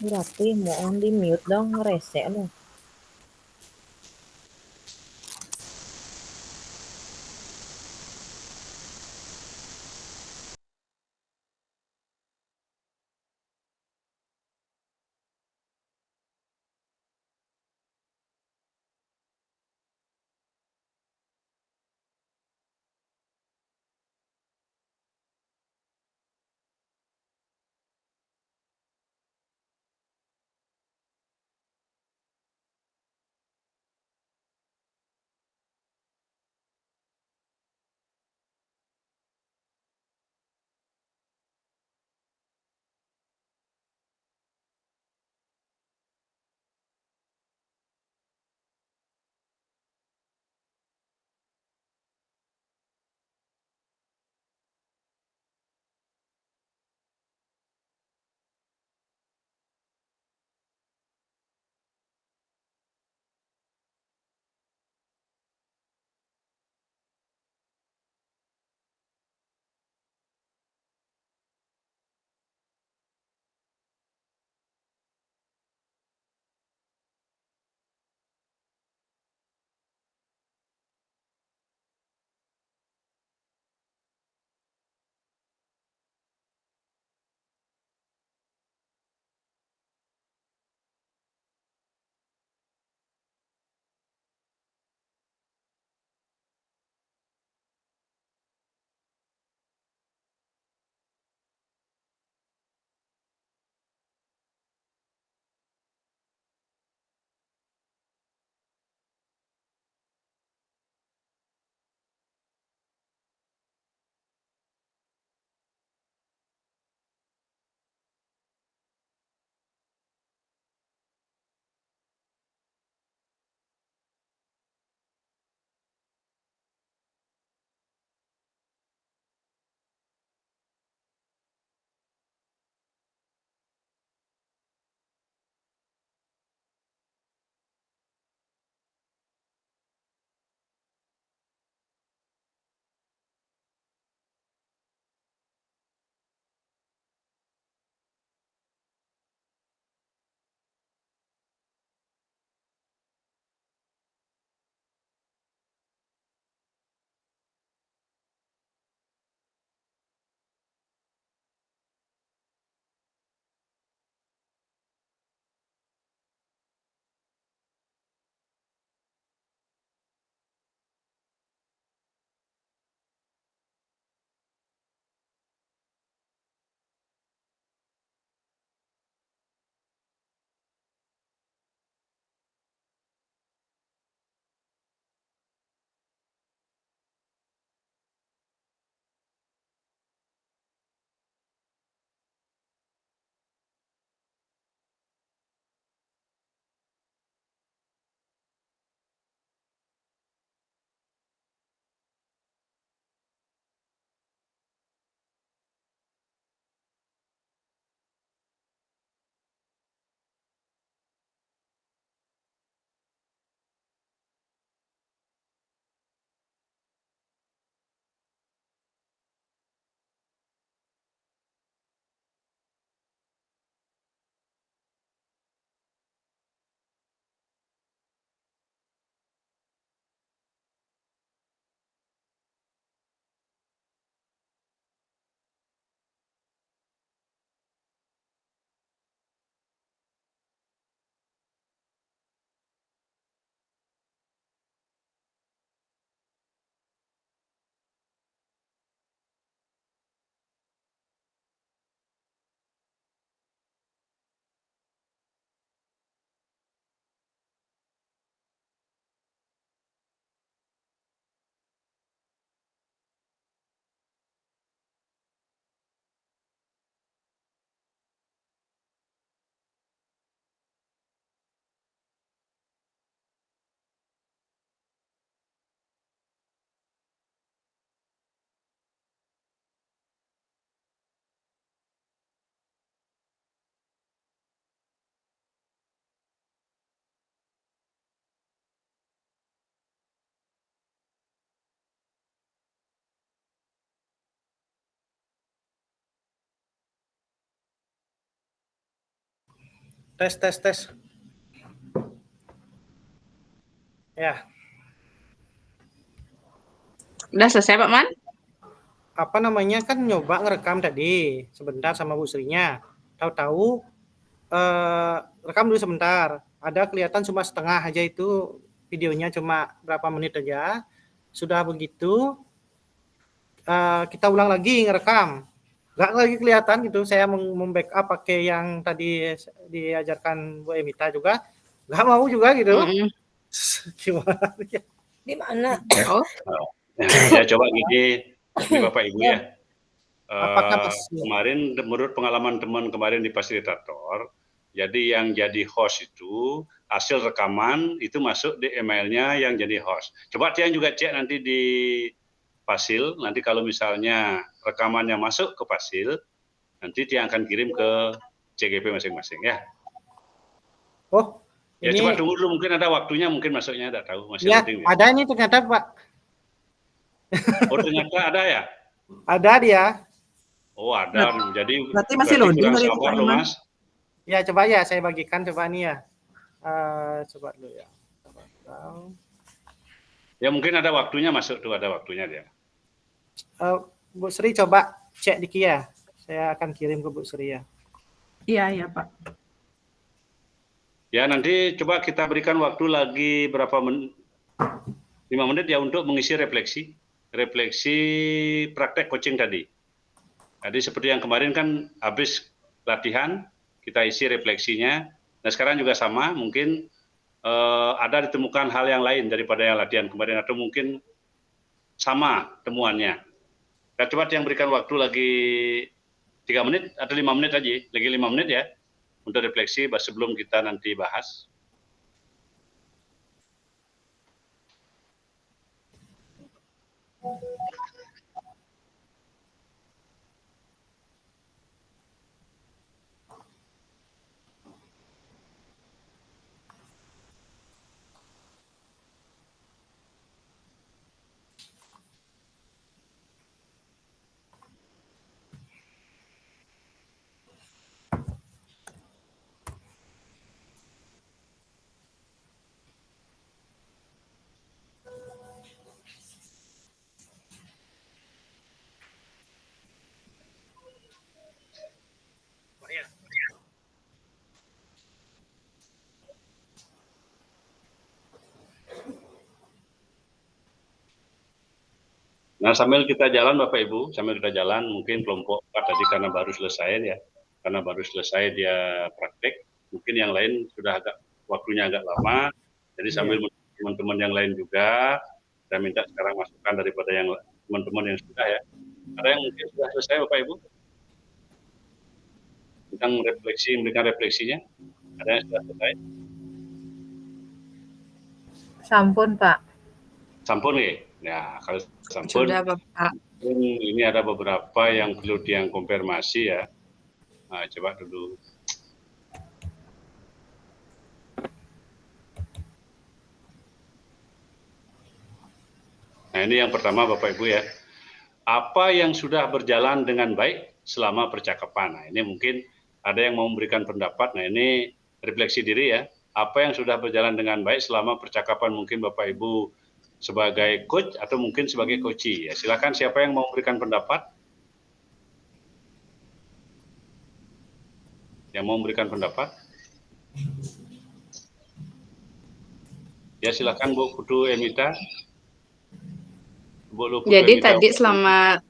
Speaker 10: Berarti mau on di mute dong, rese loh.
Speaker 4: Tes. Ya,
Speaker 6: Udah selesai Pak Man?
Speaker 4: apa namanya kan nyoba ngerekam tadi sebentar sama Bu Srinya. Tahu-tahu rekam dulu sebentar. Ada kelihatan cuma setengah aja itu videonya cuma berapa menit aja. Sudah begitu kita ulang lagi ngerekam. Nggak lagi kelihatan gitu. Saya membackup pakai yang tadi diajarkan Bu Emita juga. Nggak mau juga gitu. Gimana ya?
Speaker 10: Di mana?
Speaker 6: Oh.
Speaker 1: Ya coba gini Bapak Ibu ya.
Speaker 4: Apakah
Speaker 1: Kemarin menurut pengalaman teman kemarin di fasilitator, jadi yang jadi host itu hasil rekaman itu masuk di emailnya yang jadi host. Coba Tiang juga cek nanti di Fasil, nanti kalau misalnya rekamannya masuk ke Fasil, nanti Tiang akan kirim ke CGP masing-masing ya.
Speaker 4: Oh,
Speaker 1: ya
Speaker 4: ini...
Speaker 1: coba tunggu dulu, mungkin ada waktunya, mungkin masuknya tidak tahu masih
Speaker 4: ya,
Speaker 1: penting.
Speaker 4: Ada ini ternyata Pak.
Speaker 1: Oh ternyata ada ya?
Speaker 4: Ada dia.
Speaker 1: Oh ada, jadi
Speaker 13: berarti masih loading dari
Speaker 1: sabar loh Mas.
Speaker 4: Ya coba ya, saya bagikan coba nih ya. Coba dulu ya.
Speaker 1: Ya mungkin ada waktunya masuk tuh, ada waktunya dia.
Speaker 4: Bu Sri coba cek di Kia. Saya akan kirim ke Bu Sri ya.
Speaker 13: Iya Pak.
Speaker 1: Ya nanti coba kita berikan waktu lagi berapa menit, 5 menit ya untuk mengisi refleksi praktek coaching tadi. Jadi seperti yang kemarin kan habis latihan kita isi refleksinya. Nah sekarang juga sama, mungkin ada ditemukan hal yang lain daripada yang latihan kemarin atau mungkin sama temuannya. Nah, coba yang berikan waktu lagi 3 menit atau 5 menit aja, lagi 5 menit ya untuk refleksi sebelum kita nanti bahas. Nah, sambil kita jalan Bapak Ibu, sambil kita jalan, mungkin kelompok 4 tadi karena baru selesai ya, karena baru selesai dia praktek, mungkin yang lain sudah waktunya agak lama, jadi sambil teman-teman yang lain juga, saya minta sekarang masukan daripada yang teman-teman yang sudah ya. Ada yang mungkin sudah selesai Bapak Ibu? Tentang refleksi, memberikan refleksinya, ada yang sudah selesai?
Speaker 5: Sampun Pak.
Speaker 1: Sampun ya? Ya, kalau sampun,
Speaker 6: sudah Bapak.
Speaker 1: Ini ada beberapa yang perlu konfirmasi ya. Nah, coba dulu. Nah, ini yang pertama Bapak Ibu ya. Apa yang sudah berjalan dengan baik selama percakapan? Nah, ini mungkin ada yang mau memberikan pendapat. Nah, ini refleksi diri ya. Apa yang sudah berjalan dengan baik selama percakapan, mungkin Bapak Ibu sebagai coach atau mungkin sebagai coachee. Ya, silakan siapa yang mau memberikan pendapat? Yang mau memberikan pendapat? Ya, silakan Bu Putu Emita. Bu Putu
Speaker 6: Jadi
Speaker 1: Emita.
Speaker 6: tadi selama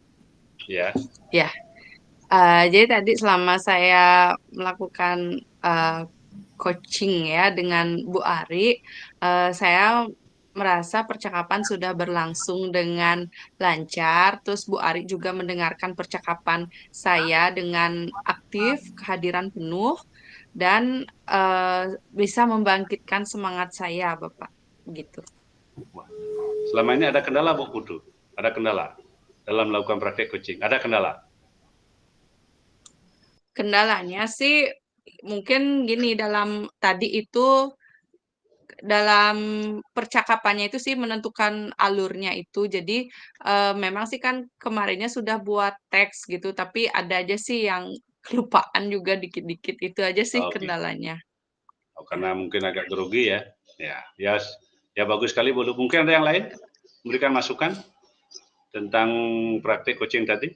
Speaker 6: jadi tadi selama saya melakukan coaching ya dengan Bu Ari, saya merasa percakapan sudah berlangsung dengan lancar, terus Bu Ari juga mendengarkan percakapan saya dengan aktif, kehadiran penuh, dan bisa membangkitkan semangat saya, Bapak. Gitu.
Speaker 1: Selama ini ada kendala Bu Putu? Ada kendala dalam melakukan praktek coaching? Ada kendala?
Speaker 6: Kendalanya sih mungkin gini, tadi itu dalam percakapannya itu sih menentukan alurnya itu. Jadi memang sih kan kemarinnya sudah buat teks gitu, tapi ada aja sih yang kelupaan juga dikit-dikit, itu aja sih kendalanya.
Speaker 1: karena mungkin agak grogi ya. Ya bagus sekali Bu. Mungkin ada yang lain memberikan masukan tentang praktik coaching tadi?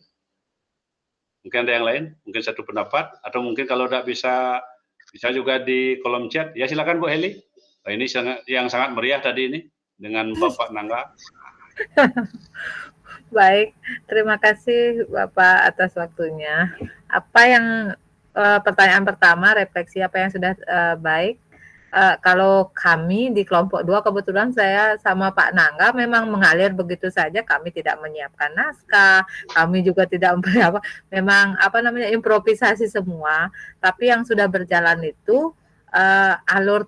Speaker 1: Mungkin ada yang lain, mungkin satu pendapat, atau mungkin kalau tidak bisa juga di kolom chat. Ya silakan Bu Heli. Nah, ini yang sangat meriah tadi ini dengan Bapak Nangga.
Speaker 5: Baik, terima kasih Bapak atas waktunya. Apa yang pertanyaan pertama, refleksi apa yang sudah baik. Kalau kami di kelompok 2 kebetulan saya sama Pak Nangga memang mengalir begitu saja, kami tidak menyiapkan naskah, kami juga tidak memang improvisasi semua. Tapi yang sudah berjalan itu alur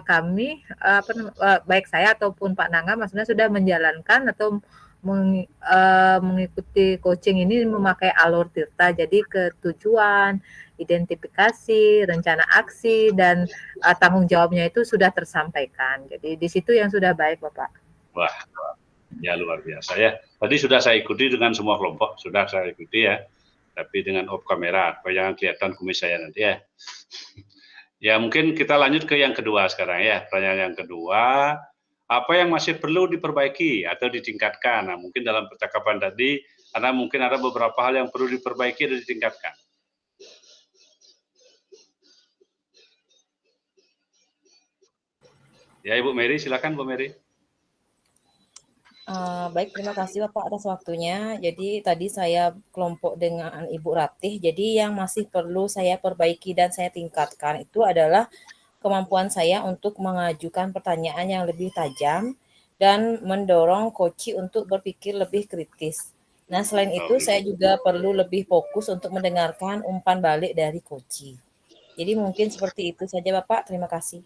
Speaker 5: kami baik saya ataupun Pak Nangga maksudnya sudah menjalankan atau mengikuti coaching ini memakai alur Tirta, jadi ketujuan, identifikasi, rencana aksi, dan tanggung jawabnya itu sudah tersampaikan. Jadi di situ yang sudah baik, Bapak.
Speaker 1: Wah, ya luar biasa ya. Tadi sudah saya ikuti dengan semua kelompok, sudah saya ikuti ya. Tapi dengan off kamera, supaya jangan kelihatan kumis saya nanti ya. Ya mungkin kita lanjut ke yang kedua sekarang ya. Pertanyaan yang kedua, apa yang masih perlu diperbaiki atau ditingkatkan? Nah, mungkin dalam percakapan tadi, karena mungkin ada beberapa hal yang perlu diperbaiki dan ditingkatkan. Ya, Ibu Mary, silakan Bu Mary.
Speaker 10: Baik, terima kasih Bapak atas waktunya. Jadi tadi saya kelompok dengan Ibu Ratih, jadi yang masih perlu saya perbaiki dan saya tingkatkan itu adalah kemampuan saya untuk mengajukan pertanyaan yang lebih tajam dan mendorong coach untuk berpikir lebih kritis. Nah, selain itu saya juga perlu lebih fokus untuk mendengarkan umpan balik dari coach. Jadi mungkin seperti itu saja Bapak, terima kasih.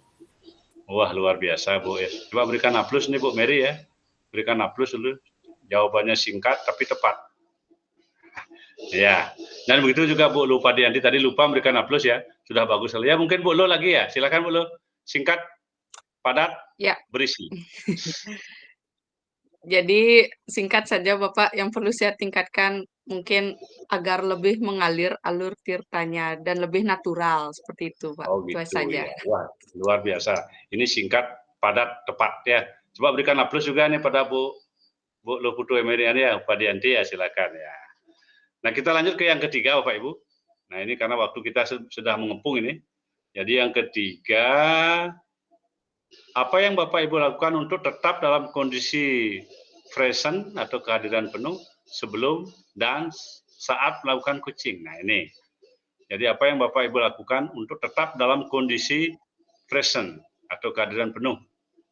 Speaker 1: Wah, luar biasa Bu. Coba berikan A+ nih Bu Mary ya. Berikan A+ dulu. Jawabannya singkat tapi tepat. Ya. Dan begitu juga Bu Lu Padianti tadi lupa memberikan A+ ya. Sudah bagus sekali. Ya mungkin Bu Lu lagi ya. Silakan Bu Lu. Singkat, padat,
Speaker 6: ya,
Speaker 1: berisi.
Speaker 6: Jadi singkat saja Bapak, yang perlu saya tingkatkan mungkin agar lebih mengalir alur tirtanya dan lebih natural seperti itu Pak.
Speaker 1: Oh
Speaker 6: Itu
Speaker 1: gitu
Speaker 6: saja.
Speaker 1: ya. Wah, luar biasa. Ini singkat, padat, tepat ya. Coba berikan A+ juga nih pada Bu Luputu Emeriani ya, Pak Dianti ya, silakan ya. Nah, kita lanjut ke yang ketiga Bapak Ibu. Nah, ini karena waktu kita sudah mengepung ini. Jadi yang ketiga, apa yang Bapak Ibu lakukan untuk tetap dalam kondisi present atau kehadiran penuh sebelum dan saat melakukan coaching. Nah, ini. Jadi apa yang Bapak Ibu lakukan untuk tetap dalam kondisi present atau kehadiran penuh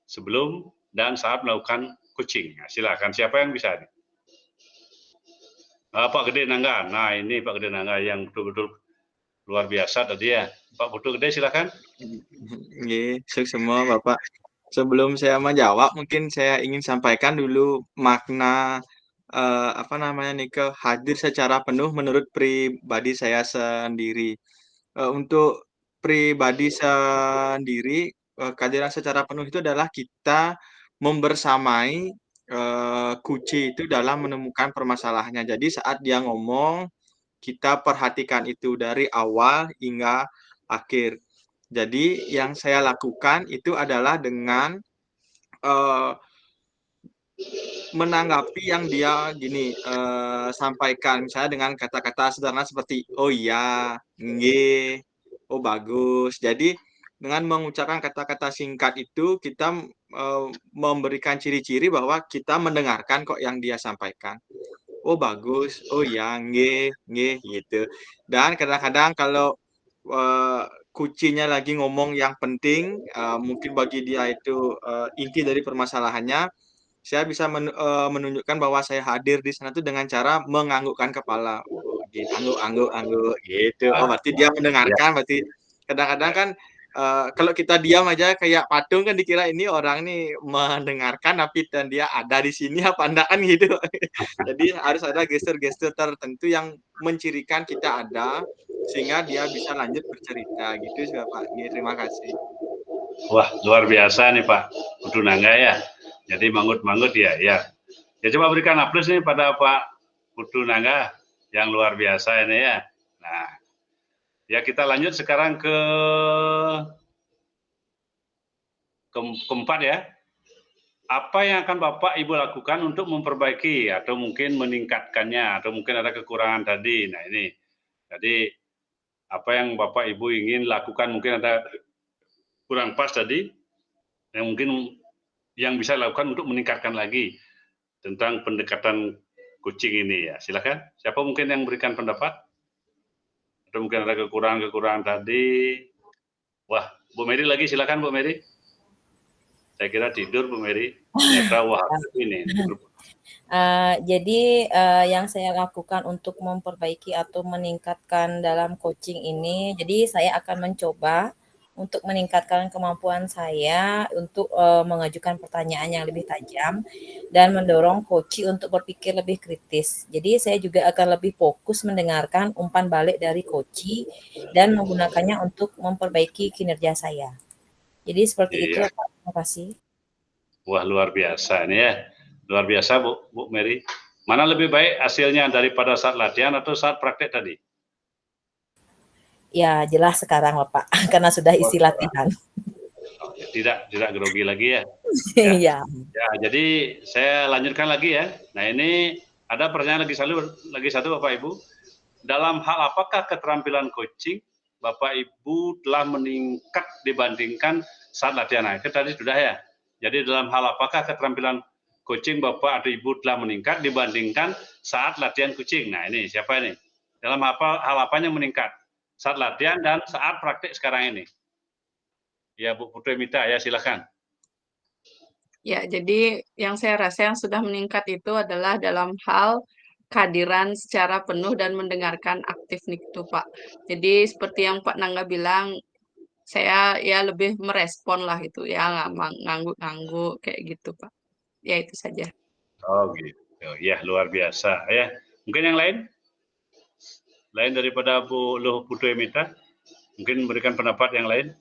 Speaker 1: sebelum dan saat melakukan coaching. Nah, silakan, siapa yang bisa? Pak Gede Nangga. Nah, ini Pak Gede Nangga yang betul-betul luar biasa tadi ya. Pak Putu Gede, silakan.
Speaker 8: Semua Bapak. Sebelum saya menjawab, mungkin saya ingin sampaikan dulu makna hadir secara penuh menurut pribadi saya sendiri. Untuk pribadi sendiri, kehadiran secara penuh itu adalah kita membersamai kunci itu dalam menemukan permasalahannya. Jadi saat dia ngomong, kita perhatikan itu dari awal hingga akhir. Jadi yang saya lakukan itu adalah dengan menanggapi yang dia sampaikan, misalnya dengan kata-kata sederhana seperti oh iya, nge, oh bagus. Jadi dengan mengucapkan kata-kata singkat itu kita memberikan ciri-ciri bahwa kita mendengarkan kok yang dia sampaikan. Oh bagus, oh iya, nge gitu. Dan kadang-kadang kalau kuncinya lagi ngomong yang penting, mungkin bagi dia itu inti dari permasalahannya, saya bisa menunjukkan bahwa saya hadir di sana tuh dengan cara menganggukkan kepala, angguk gitu. Oh berarti dia mendengarkan, berarti kadang-kadang kan kalau kita diam aja kayak patung kan dikira ini orang nih mendengarkan, tapi dan dia ada di sini apa enggak kan gitu. Jadi harus ada gestur-gestur tertentu yang mencirikan kita ada sehingga dia bisa lanjut bercerita gitu sih Pak. Terima kasih.
Speaker 1: Wah, luar biasa nih Pak Putu Nangga ya. Jadi manggut-manggut ya. Ya coba berikan A+ nih pada Pak Putu Nangga yang luar biasa ini ya. Nah, ya kita lanjut sekarang ke keempat ya. Apa yang akan Bapak Ibu lakukan untuk memperbaiki atau mungkin meningkatkannya atau mungkin ada kekurangan tadi. Nah ini, jadi apa yang Bapak Ibu ingin lakukan, mungkin ada kurang pas tadi, yang mungkin yang bisa dilakukan untuk meningkatkan lagi tentang pendekatan coaching ini ya. Silakan. Siapa mungkin yang berikan pendapat? Atau mungkin ada kekurangan-kekurangan tadi. Wah, Bu Mary lagi, silakan Bu Mary. Saya kira tidur Bu Mary. Ternyata wah ini.
Speaker 10: Jadi yang saya lakukan untuk memperbaiki atau meningkatkan dalam coaching ini, jadi saya akan mencoba untuk meningkatkan kemampuan saya untuk mengajukan pertanyaan yang lebih tajam dan mendorong coach untuk berpikir lebih kritis. Jadi saya juga akan lebih fokus mendengarkan umpan balik dari coach dan menggunakannya untuk memperbaiki kinerja saya. Jadi seperti itu Pak. Terima kasih.
Speaker 1: Wah luar biasa ini ya. Luar biasa Bu Mary. Mana lebih baik hasilnya daripada saat latihan atau saat praktek tadi?
Speaker 10: Ya jelas sekarang Bapak, karena sudah isi latihan.
Speaker 1: Tidak grogi lagi ya.
Speaker 10: Iya.
Speaker 1: Ya, jadi saya lanjutkan lagi ya. Nah ini ada pertanyaan lagi satu Bapak Ibu. Dalam hal apakah keterampilan coaching Bapak Ibu telah meningkat dibandingkan saat latihan? Nah, itu tadi sudah ya. Jadi dalam hal apakah keterampilan coaching Bapak atau Ibu telah meningkat dibandingkan saat latihan coaching? Nah ini siapa ini? Dalam hal apanya meningkat? Saat latihan dan saat praktik sekarang ini. Ya Bu Putri Mita ya silakan.
Speaker 6: Ya, jadi yang saya rasa yang sudah meningkat itu adalah dalam hal kehadiran secara penuh dan mendengarkan aktif itu Pak. Jadi seperti yang Pak Nangga bilang, saya ya lebih merespon lah itu ya, nggak ngangguk-ngangguk kayak gitu Pak. Ya itu saja.
Speaker 1: Oh gitu. Ya luar biasa ya. Mungkin yang lain? Lain daripada Bu Luh Putri Mita? Mungkin memberikan pendapat yang lain?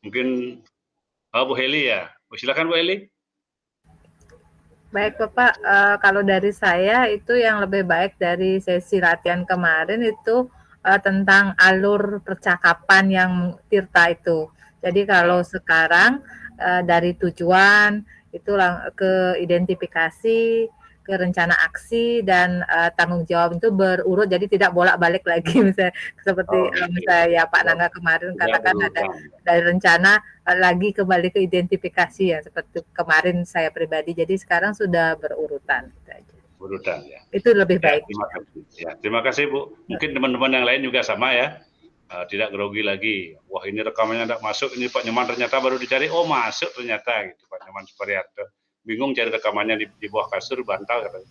Speaker 1: Mungkin Bu Heli ya. Silakan Bu Heli.
Speaker 5: Baik Bapak, kalau dari saya itu yang lebih baik dari sesi latihan kemarin itu tentang alur percakapan yang Tirta itu. Jadi kalau sekarang dari tujuan itu ke identifikasi, ke rencana aksi dan tanggung jawab itu berurut, jadi tidak bolak-balik lagi misalnya seperti misalnya ya Pak Nangga kemarin katakan ada dari rencana lagi kembali ke identifikasi ya seperti kemarin saya pribadi, jadi sekarang sudah berurutan gitu aja.
Speaker 1: Berurutan ya.
Speaker 5: Itu lebih baik.
Speaker 1: Terima kasih. Ya, terima kasih Bu. Mungkin teman-teman yang lain juga sama ya. Tidak grogi lagi. Wah ini rekamannya tidak masuk, ini Pak Nyoman ternyata baru dicari, oh masuk ternyata gitu Pak Nyoman Suparyanto. Bingung cari rekamannya di bawah kasur, bantal katanya.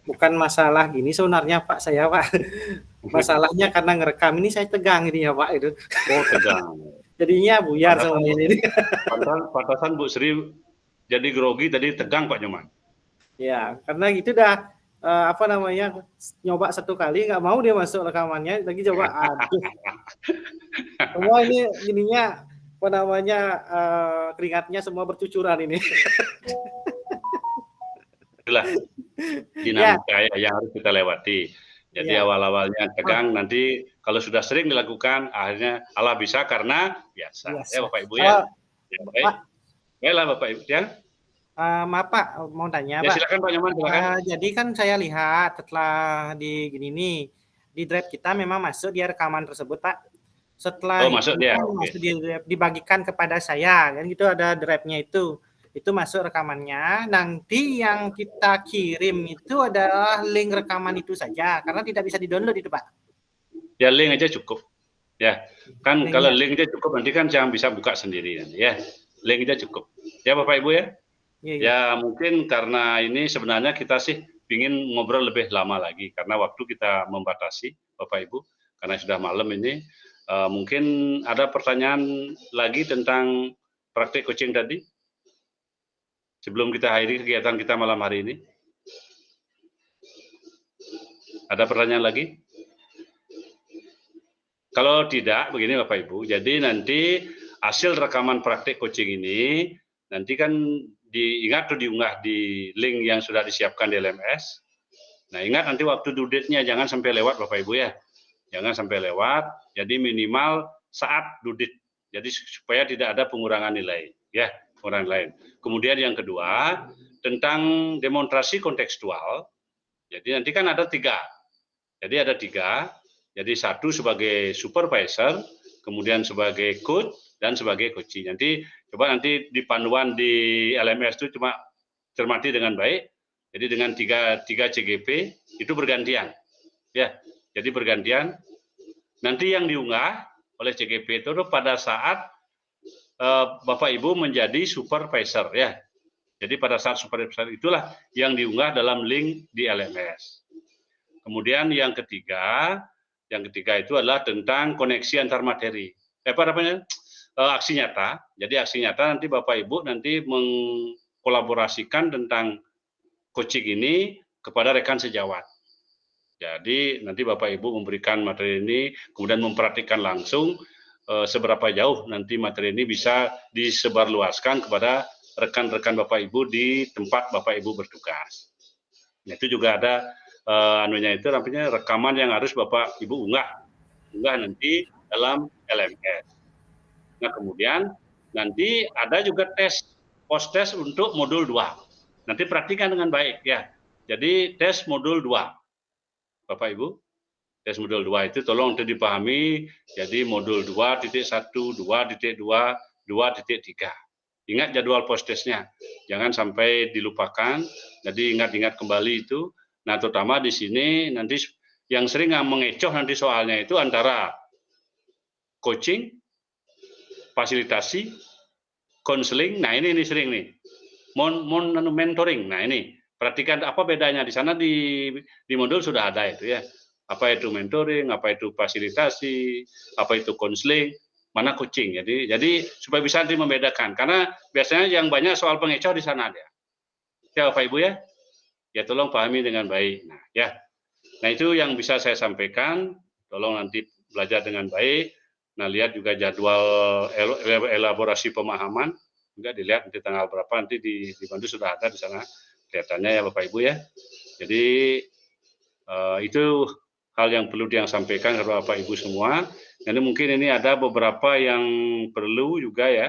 Speaker 4: Bukan masalah gini sebenarnya Pak, saya Pak. Masalahnya karena ngerekam ini saya tegang ini ya Pak itu.
Speaker 1: Oh tegang.
Speaker 4: Jadinya buyar semuanya ini.
Speaker 1: Pantasan Bu Sri jadi grogi tadi tegang Pak Nyoman.
Speaker 4: Ya karena gitu dah. Nyoba satu kali nggak mau dia masuk rekamannya lagi coba aduh semua ini ininya keringatnya semua bercucuran ini. Itulah
Speaker 1: dinamika yang harus kita lewati. Jadi awal-awalnya tegang, nanti kalau sudah sering dilakukan akhirnya Allah bisa karena biasa. Ya Bapak Ibu ya. Baik. Baiklah Bapak Ibu ya.
Speaker 4: Maaf Pak, mau tanya
Speaker 1: ya,
Speaker 4: Pak.
Speaker 1: Silakan Pak Nyoman, silakan.
Speaker 4: Jadi kan saya lihat setelah di gini nih, di drive kita memang masuk dia rekaman tersebut Pak. Setelah
Speaker 1: masuk dia.
Speaker 4: Masuk dibagikan kepada saya, kan gitu ada drive-nya itu masuk rekamannya. Nanti yang kita kirim itu adalah link rekaman itu saja, karena tidak bisa di-download itu Pak. Ya
Speaker 1: link aja cukup. Ya kan link kalau link aja cukup, nanti kan jangan bisa buka sendiri ya. Link aja cukup. Ya Bapak Ibu ya. Ya mungkin karena ini sebenarnya kita sih ingin ngobrol lebih lama lagi karena waktu kita membatasi Bapak Ibu karena sudah malam ini. Mungkin ada pertanyaan lagi tentang praktik coaching tadi sebelum kita akhiri kegiatan kita malam hari ini. Ada pertanyaan lagi? Kalau tidak begini Bapak Ibu, jadi nanti hasil rekaman praktik coaching ini nanti kan diingat atau diunggah di link yang sudah disiapkan di LMS. Nah ingat nanti waktu due date-nya jangan sampai lewat Bapak Ibu ya. Jangan sampai lewat, jadi minimal saat dudit. Jadi supaya tidak ada pengurangan nilai, ya, pengurangan lain. Kemudian yang kedua tentang demonstrasi kontekstual. Jadi nanti kan ada 3. Jadi ada 3. Jadi 1 sebagai supervisor, kemudian sebagai coach, dan sebagai coaching. Nanti coba nanti di panduan di LMS itu cuma cermati dengan baik. Jadi dengan 3 CGP itu bergantian. Ya, jadi bergantian. Nanti yang diunggah oleh CGP itu pada saat Bapak Ibu menjadi supervisor, ya. Jadi pada saat supervisor itulah yang diunggah dalam link di LMS. Kemudian yang ketiga itu adalah tentang koneksi antar materi. Aksi nyata. Jadi aksi nyata nanti Bapak Ibu nanti mengkolaborasikan tentang coaching ini kepada rekan sejawat. Jadi nanti Bapak Ibu memberikan materi ini, kemudian memperhatikan langsung seberapa jauh nanti materi ini bisa disebarluaskan kepada rekan-rekan Bapak Ibu di tempat Bapak Ibu bertugas. Nah, itu juga ada namanya rekaman yang harus Bapak Ibu unggah nanti dalam LMS. Nah, kemudian nanti ada juga post tes untuk modul 2. Nanti perhatikan dengan baik, ya. Jadi tes modul 2. Bapak Ibu, tes modul 2 itu tolong untuk dipahami. Jadi modul 2.1, 2.2, 2.3. Ingat jadwal post tesnya. Jangan sampai dilupakan. Jadi ingat-ingat kembali itu. Nah, terutama di sini nanti yang sering mengecoh nanti soalnya itu antara coaching, fasilitasi, konseling. Nah, ini sering nih. Mentoring. Nah, ini perhatikan apa bedanya di sana di modul sudah ada itu, ya. Apa itu mentoring, apa itu fasilitasi, apa itu konseling, mana coaching. Jadi supaya bisa nanti membedakan, karena biasanya yang banyak soal pengecoh di sana ada. Ya, Bapak Ibu, ya. Ya, tolong pahami dengan baik. Nah, ya. Nah, itu yang bisa saya sampaikan. Tolong nanti belajar dengan baik. Nah, lihat juga jadwal elaborasi pemahaman. Juga dilihat nanti tanggal berapa, nanti dibantu sudah ada di sana. Kelihatannya, ya Bapak Ibu, ya. Jadi itu hal yang perlu disampaikan kepada Bapak Ibu semua. Jadi mungkin ini ada beberapa yang perlu juga, ya.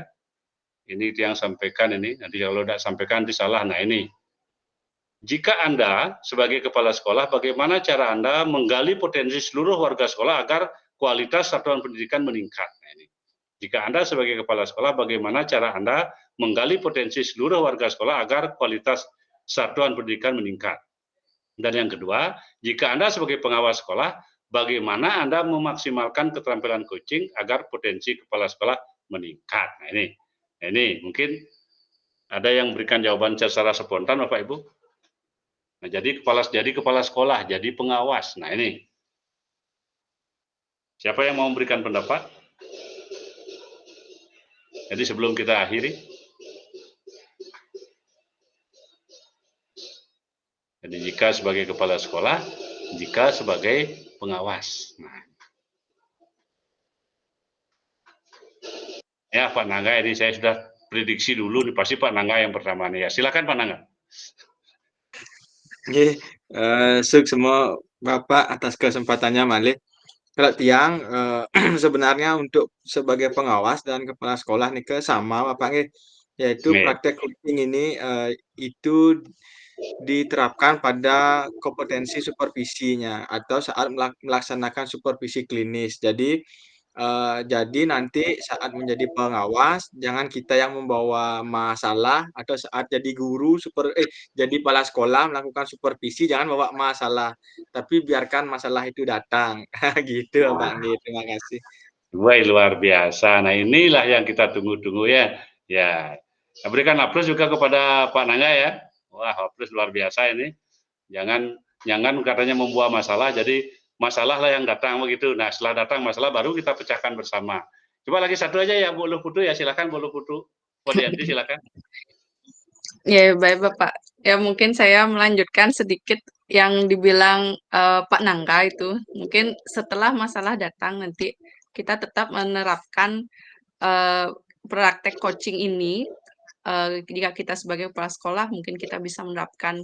Speaker 1: Ini yang sampaikan ini. Nanti kalau tidak sampaikan nanti salah. Nah, ini. Jika Anda sebagai kepala sekolah, bagaimana cara Anda menggali potensi seluruh warga sekolah agar kualitas satuan pendidikan meningkat? Nah, ini. Jika Anda sebagai kepala sekolah, bagaimana cara Anda menggali potensi seluruh warga sekolah agar kualitas satuan pendidikan meningkat? Dan yang kedua, jika Anda sebagai pengawas sekolah, bagaimana Anda memaksimalkan keterampilan coaching agar potensi kepala sekolah meningkat? Nah, ini mungkin ada yang memberikan jawaban secara spontan, Bapak Ibu. Nah, jadi kepala sekolah, jadi pengawas. Nah, ini. Siapa yang mau memberikan pendapat? Jadi sebelum kita akhiri. Jadi jika sebagai kepala sekolah, jika sebagai pengawas. Nah. Ya, Pak Nangga, ini saya sudah prediksi dulu, nih pasti Pak Nangga yang pertama nih. Ya, silakan Pak Nangga.
Speaker 8: Oke, syuk semua Bapak atas kesempatannya, Malik. Kalau Tiang, sebenarnya untuk sebagai pengawas dan kepala sekolah nih sama Bapak, yaitu praktek coaching ini itu diterapkan pada kompetensi supervisinya atau saat melaksanakan supervisi klinis. Jadi nanti saat menjadi pengawas, jangan kita yang membawa masalah, atau saat jadi guru jadi kepala sekolah melakukan supervisi, jangan bawa masalah, tapi biarkan masalah itu datang. Gitu, Pak. Terima kasih.
Speaker 1: Wah, luar biasa. Nah, inilah yang kita tunggu-tunggu, ya. Ya, berikan aplaus juga kepada Pak Nangga, ya. Wah, aplaus luar biasa ini. Jangan katanya membawa masalah, jadi masalah lah yang datang begitu. Nah, setelah datang masalah baru kita pecahkan bersama. Coba lagi satu aja ya, Bu Putu, ya, silakan Bu Putu. Podianti, silakan.
Speaker 6: Ya, baik Bapak. Ya, mungkin saya melanjutkan sedikit yang dibilang Pak Nangga itu. Mungkin setelah masalah datang nanti kita tetap menerapkan praktek coaching ini jika kita sebagai kepala sekolah mungkin kita bisa menerapkan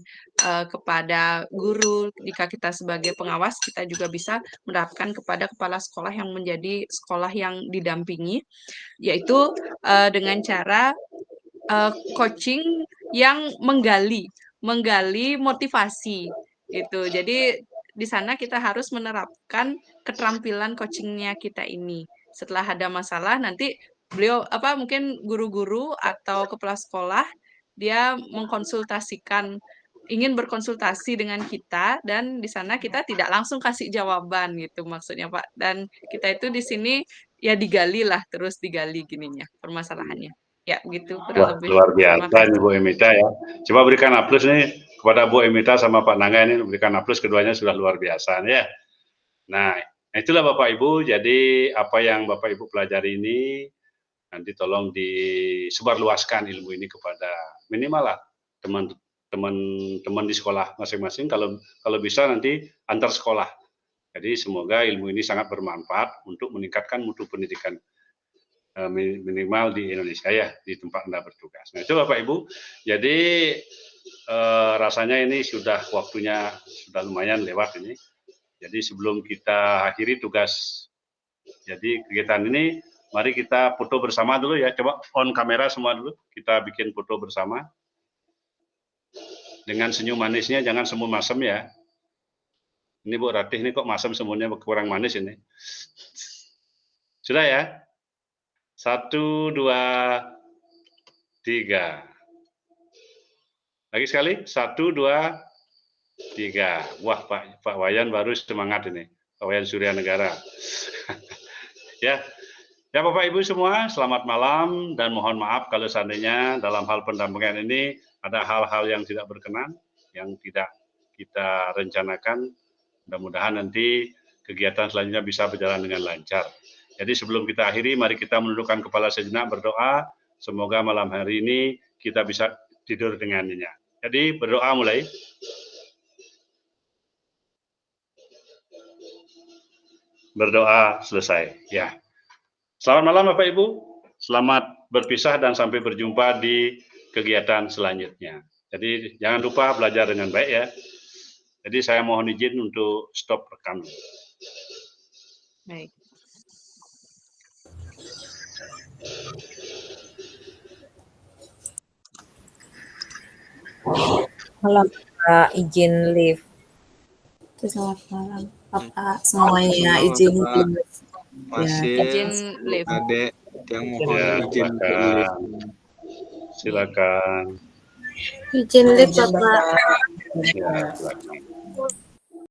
Speaker 6: kepada guru, jika kita sebagai pengawas kita juga bisa menerapkan kepada kepala sekolah yang menjadi sekolah yang didampingi, yaitu dengan cara coaching yang menggali motivasi itu. Jadi di sana kita harus menerapkan keterampilan coachingnya kita ini. Setelah ada masalah nanti beliau mungkin guru-guru atau kepala sekolah dia ingin berkonsultasi dengan kita, dan di sana kita tidak langsung kasih jawaban gitu maksudnya Pak. Dan kita itu di sini ya digali gininya permasalahannya. Ya gitu kurang lebih.
Speaker 1: Luar
Speaker 6: Terima
Speaker 1: biasa
Speaker 6: kasih.
Speaker 1: ini Bu Emita ya. Coba berikan aplaus nih kepada Bu Emita sama Pak Nangga ini, berikan aplaus, keduanya sudah luar biasa ya. Nah, itulah Bapak Ibu, jadi apa yang Bapak Ibu pelajari ini nanti tolong disebarluaskan ilmu ini kepada minimal lah teman-teman di sekolah masing-masing, kalau bisa nanti antar sekolah. Jadi semoga ilmu ini sangat bermanfaat untuk meningkatkan mutu pendidikan minimal di Indonesia ya, di tempat Anda bertugas. Nah itu Bapak Ibu, jadi rasanya ini sudah waktunya sudah lumayan lewat ini. Jadi sebelum kita akhiri tugas, jadi kegiatan ini, mari kita foto bersama dulu ya. Coba on kamera semua dulu, kita bikin foto bersama. Dengan senyum manisnya, jangan semu masem ya. Ini Bu Ratih, ini kok masem semuanya kurang manis ini. Sudah ya? 1, 2, 3. Lagi sekali, 1, 2, 3. Wah, Pak Wayan baru semangat ini. Pak Wayan Surya Negara. Ya, Bapak Ibu semua, selamat malam dan mohon maaf kalau seandainya dalam hal pendampingan ini ada hal-hal yang tidak berkenan, yang tidak kita rencanakan. Mudah-mudahan nanti kegiatan selanjutnya bisa berjalan dengan lancar. Jadi sebelum kita akhiri, mari kita menundukkan kepala sejenak, berdoa. Semoga malam hari ini kita bisa tidur dengan nyenyak. Jadi berdoa mulai. Berdoa selesai. Ya. Selamat malam Bapak Ibu. Selamat berpisah dan sampai berjumpa di kegiatan selanjutnya. Jadi jangan lupa belajar dengan baik ya. Jadi saya mohon izin untuk stop rekam.
Speaker 6: Baik.
Speaker 10: Malam Pak, izin live.
Speaker 9: Selamat malam Bapak semuanya, izin live.
Speaker 8: Masih
Speaker 6: Izin live.
Speaker 8: Adek yang mohon
Speaker 1: Ya,
Speaker 8: izin ke live.
Speaker 1: Silakan.
Speaker 3: Izin live Bapak.
Speaker 1: Ya, silakan.